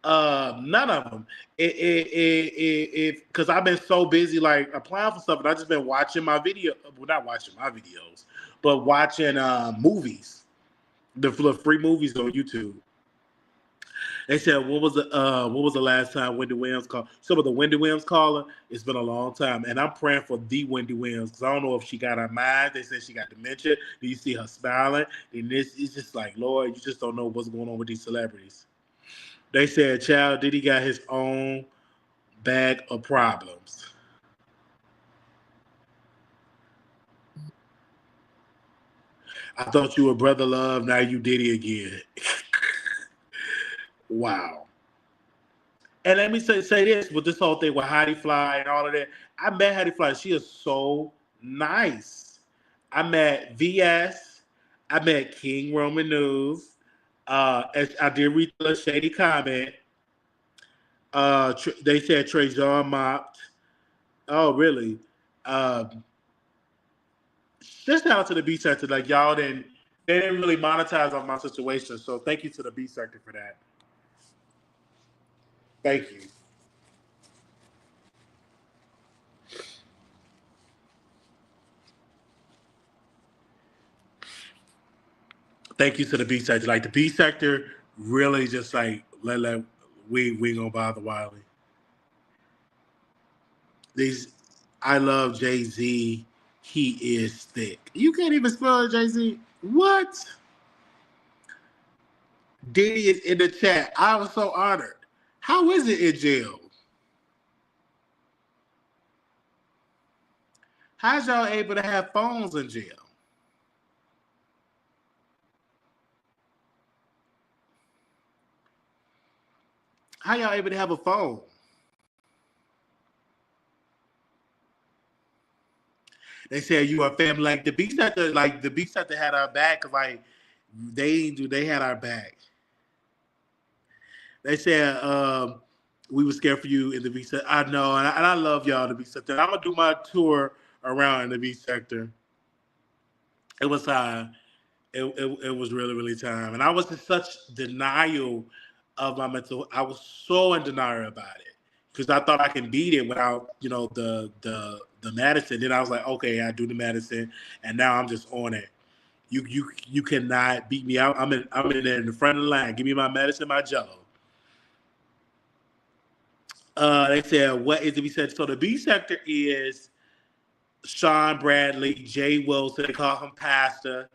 None of them. Because I've been so busy like applying for stuff, and I just been watching my video. Well, not watching my videos, but watching movies, the free movies on YouTube. They said, what was the last time Wendy Williams called? Some of the Wendy Williams caller. It's been a long time, and I'm praying for the Wendy Williams because I don't know if she got her mind. They said she got dementia. Do you see her smiling? And this is just like, Lord, you just don't know what's going on with these celebrities. They said, "Child, Diddy got his own bag of problems." I thought you were brother love. Now you Diddy again. Wow. And let me say this with this whole thing with Heidi Fly and all of that. I met Heidi Fly. She is so nice. I met VS. I met King Roman News. As I did read the shady comment. They said Trayvon mopped. Oh, really? Just out to the B sector, like y'all didn't. They didn't really monetize on my situation. So thank you to the B sector for that. Thank you. Thank you to the B sector. Like the B sector really just like let we gonna bother Wiley. These I love Jay-Z. He is thick. You can't even spell Jay-Z. What? Diddy is in the chat. I was so honored. How is it in jail? How's y'all able to have phones in jail? How y'all able to have a phone? They said you are family. Like the beast had to had our back. Cause like they had our back. They said we were scared for you in the beast sector. I know, and I love y'all in the beast sector. I'm gonna do my tour around in the beast sector. It was it was really time, and I was in such denial of my mental. I was so in denial about it because I thought I can beat it without the medicine. Then I was like, okay, I do the medicine, and now I'm just on it. You cannot beat me out. I'm in there in the front of the line. Give me my medicine, my Jello. They said what is the B sector? So the B sector is Sean Bradley, Jay Wilson. They call him Pastor.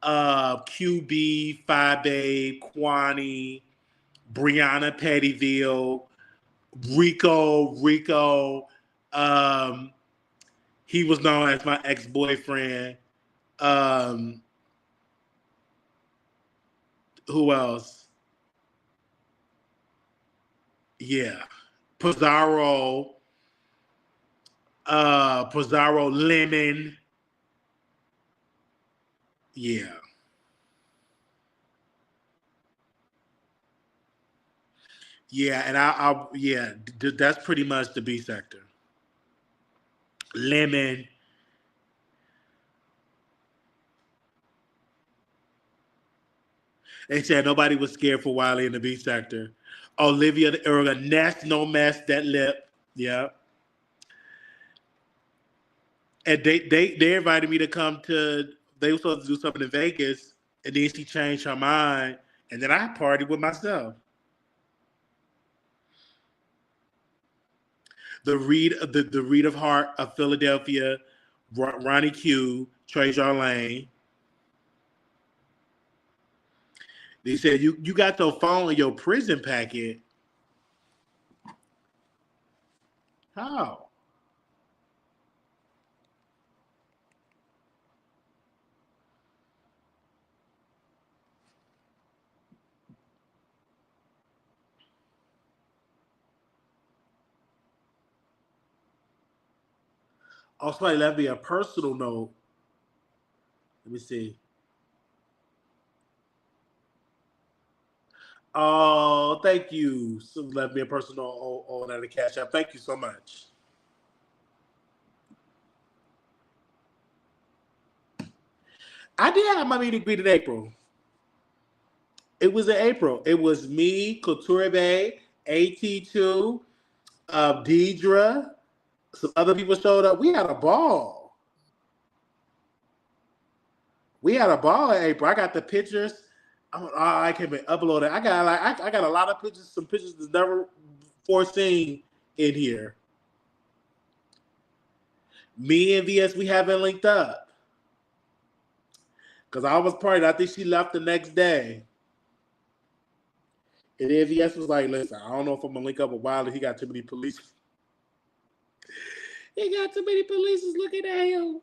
QB, Phi Babe, Kwani, Brianna Pettyville, Rico. Um, he was known as my ex-boyfriend. Um, who else? Yeah. Pizarro, Pizarro Lemon. Yeah. Yeah, and that's pretty much the B sector. Lemon. They said nobody was scared for Wiley in the B sector. Olivia the Erga, Nest, no mess, that lip. Yeah. And they invited me to come to. They were supposed to do something in Vegas, and then she changed her mind, and then I partied with myself. The Reed of Heart of Philadelphia, Ronnie Q, Trey Lane. They said you got your phone in your prison packet. How? Oh, somebody left me a personal note. Let me see. Oh, thank you. So left me a personal on that cash app. Thank you so much. I did have my meet and greet in April. It was in April. It was me, Couture Bay, AT2, Deidre. Some other people showed up. We had a ball. We had a ball in April. I got the pictures. I can't even upload it. I got a lot of pictures. Some pictures that's never foreseen in here. Me and VS, we haven't linked up because I was partying. I think she left the next day. And then VS was like, "Listen, I don't know if I'm gonna link up with Wilder. He got too many police. He got too many police looking at him."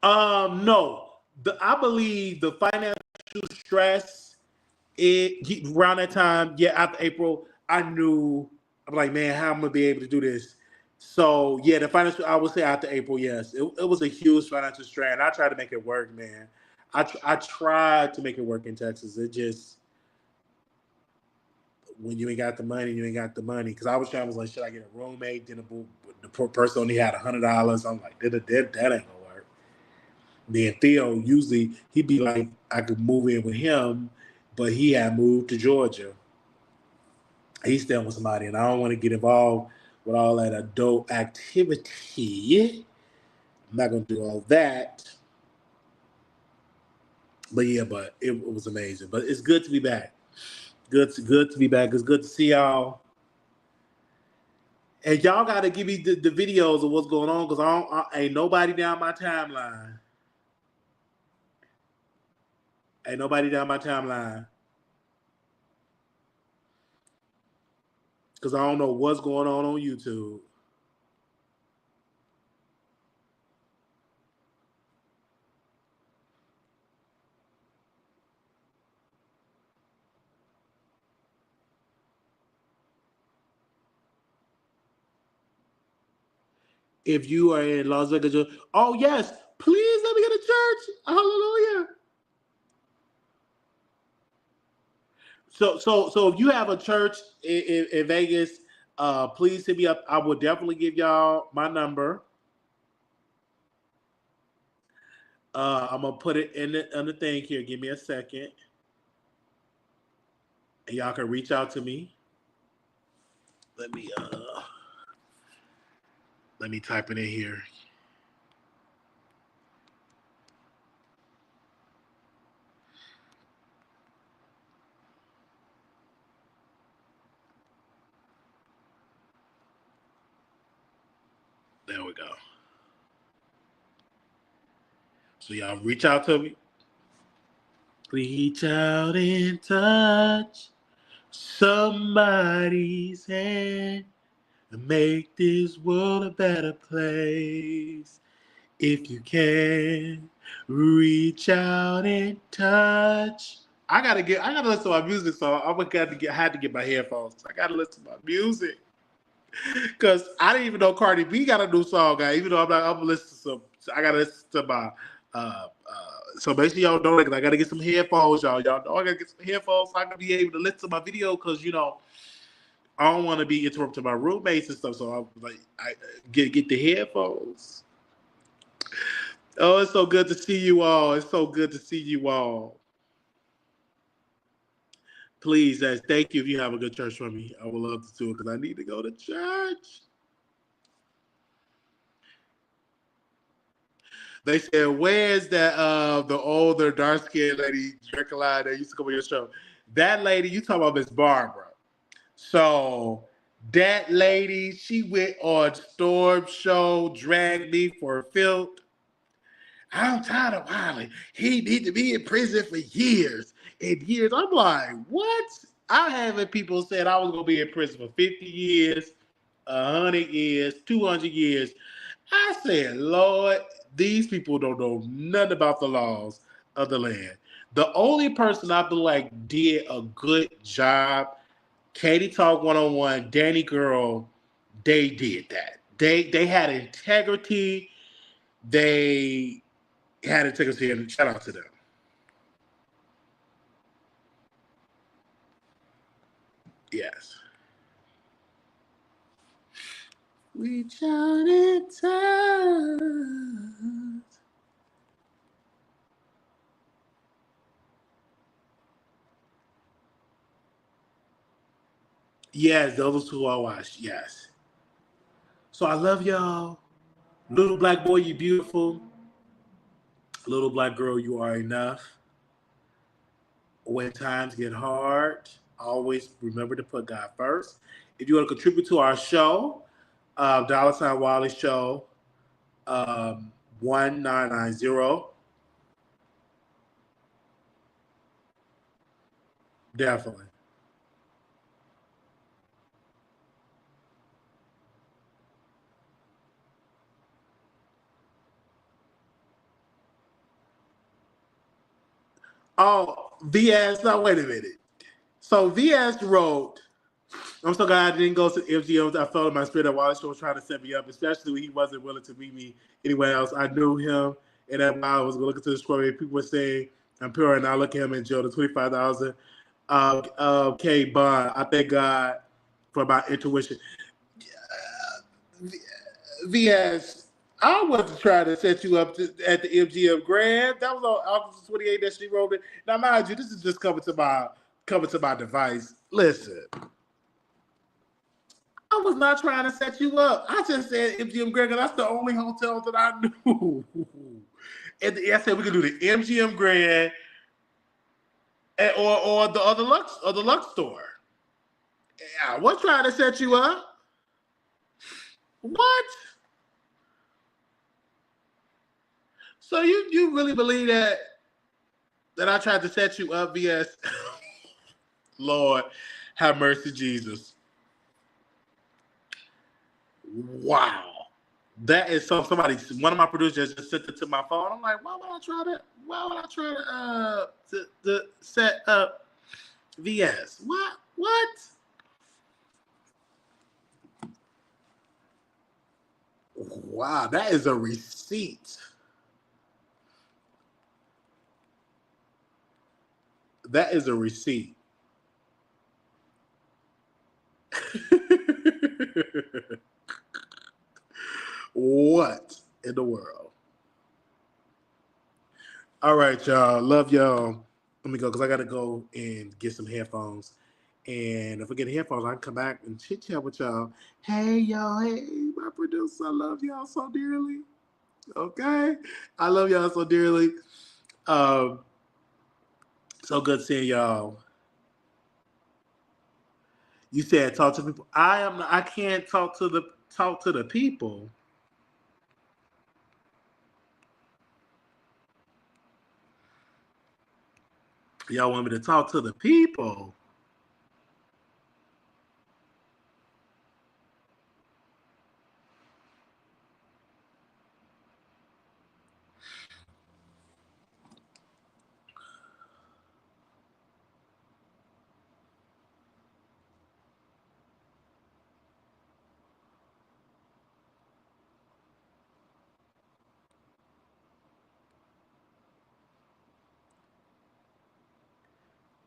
No. I believe the financial stress around that time, yeah, after April, I knew I'm like, man, how I'm gonna be able to do this. So yeah, the financial, I would say after April, yes, it was a huge financial strain. I tried to make it work, man. I tried to make it work in Texas. It just when you ain't got the money, you ain't got the money. Because I was like, should I get a roommate? Then the poor person only had $100. I'm like, that ain't gonna work. Then Theo, usually he'd be like, I could move in with him, but he had moved to Georgia. He's still with somebody, and I don't want to get involved with all that adult activity. I'm not gonna do all that. But yeah, but it was amazing. But it's good to be back. Good to be back. It's good to see y'all. And y'all got to give me the videos of what's going on because ain't nobody down my timeline. Ain't nobody down my timeline. Because I don't know what's going on YouTube. If you are in Las Vegas, oh yes, please let me get a church. Hallelujah. So if you have a church in Vegas, please hit me up. I will definitely give y'all my number. I'm gonna put it in the thing here. Give me a second, and y'all can reach out to me. Let me type it in here. There we go. So y'all reach out to me. Reach out and touch somebody's hand and make this world a better place. If you can, reach out and touch. I gotta listen to my music, so had to get my headphones. I gotta listen to my music. Cause I didn't even know Cardi B got a new song, guy. Even though I'm gonna listen to some. I gotta listen to my. So make sure y'all know that I gotta get some headphones, y'all. Y'all know I gotta get some headphones so I can be able to listen to my video. Cause I don't want to be interrupted by roommates and stuff. So I'm like, I get the headphones. Oh, it's so good to see you all. It's so good to see you all. Please, thank you if you have a good church for me. I would love to do it because I need to go to church. They said, "Where's that? The older dark skinned lady, Dracula, that used to come on your show? That lady, you talking about Miss Barbara? So that lady, she went on Storm Show, dragged me for filth. I'm tired of Wiley. He need to be in prison for years and years. I'm like, what? I having people said I was gonna be in prison for 50 years, 100 years, 200 years. I said, Lord, these people don't know nothing about the laws of the land. The only person I feel like did a good job Katie Talk 101, Danny Girl, they did that. They had integrity. They had integrity, and shout out to them. Yes. Reach out and touch. Yes, those two I watched. Yes. So I love y'all. Little black boy, you beautiful. Little black girl, you are enough. When times get hard, always remember to put God first. If you want to contribute to our show, Dollar Sign Wally Show, 1990. Definitely. Oh, VS, now wait a minute. So VS wrote, I'm so glad I didn't go to MGM. I felt in my spirit that Wally Show was trying to set me up, especially when he wasn't willing to meet me anywhere else. I knew him, and that while I was looking to the story, people were saying, I'm pure, and I look at him in jail, the 25,000 K bond. I thank God for my intuition. VS, I wasn't trying to set you up at the MGM Grand. That was on August 28th that she wrote it. Now, mind you, this is just coming to my device. Listen, I was not trying to set you up. I just said MGM Grand because that's the only hotel that I knew. And I said we could do the MGM Grand or the other Lux store. Yeah, I was trying to set you up. What? So you really believe that I tried to set you up, VS? Lord, have mercy, Jesus. Wow. That is one of my producers just sent it to my phone. I'm like, why would I try to set up VS? What? Wow, that is a receipt. That is a receipt. What in the world? All right, y'all. Love y'all. Let me go because I got to go and get some headphones. And if I get headphones, I can come back and chit chat with y'all. Hey, y'all. Hey, my producer. I love y'all so dearly. Okay. I love y'all so dearly. Um, so good seeing y'all. You said talk to people. I can't talk to the people. Y'all want me to talk to the people.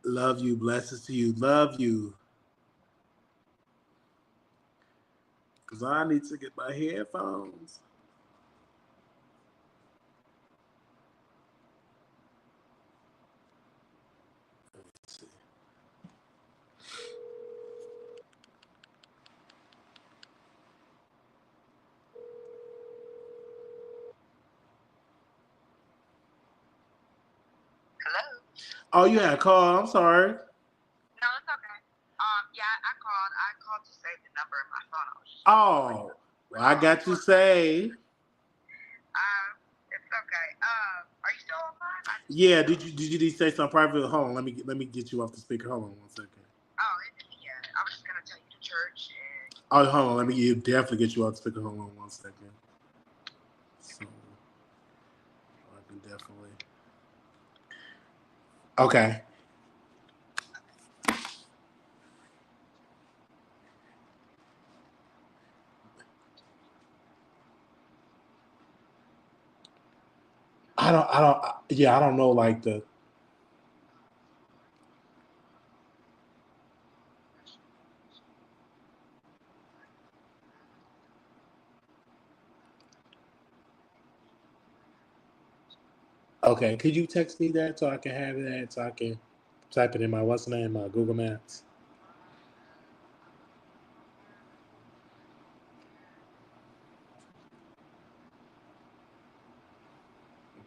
Love you. Blessings to you. Love you. Because I need to get my headphones. Hello? Oh, you had a call. I'm sorry. No, it's okay. Yeah, I called. I called to save the number in my phone. Oh, well, I got you saved. It's okay. Are you still online? Yeah. Did you say something private? Hold on. Let me get you off the speaker. Hold on 1 second. Yeah. I was just gonna tell you the church and. Oh, hold on. Let me definitely get you off the speaker. Hold on 1 second. So I can definitely. Okay. I don't know like the. Okay, could you text me that so I can have that so I can type it in my what's the name, my Google Maps.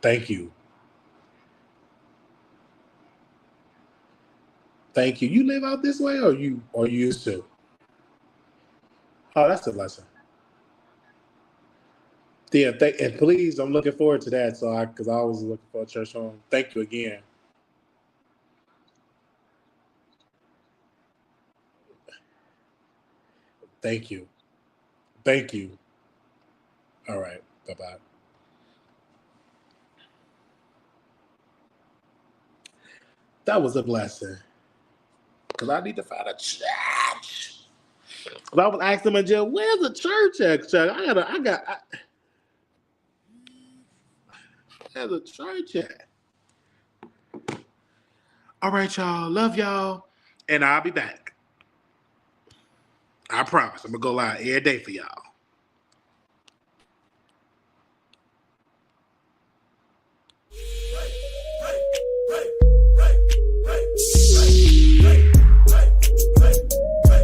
Thank you. Thank you. You live out this way or you used to? Oh, that's a blessing. Yeah, and please, I'm looking forward to that. So because I was looking for a church home. Thank you again. Thank you. Thank you. All right. Bye bye. That was a blessing. Because I need to find a church. Because I was asking my jail, where's the church at, Chuck? Where's the church at? All right, y'all. Love y'all. And I'll be back. I promise. I'm going to go live every day for y'all.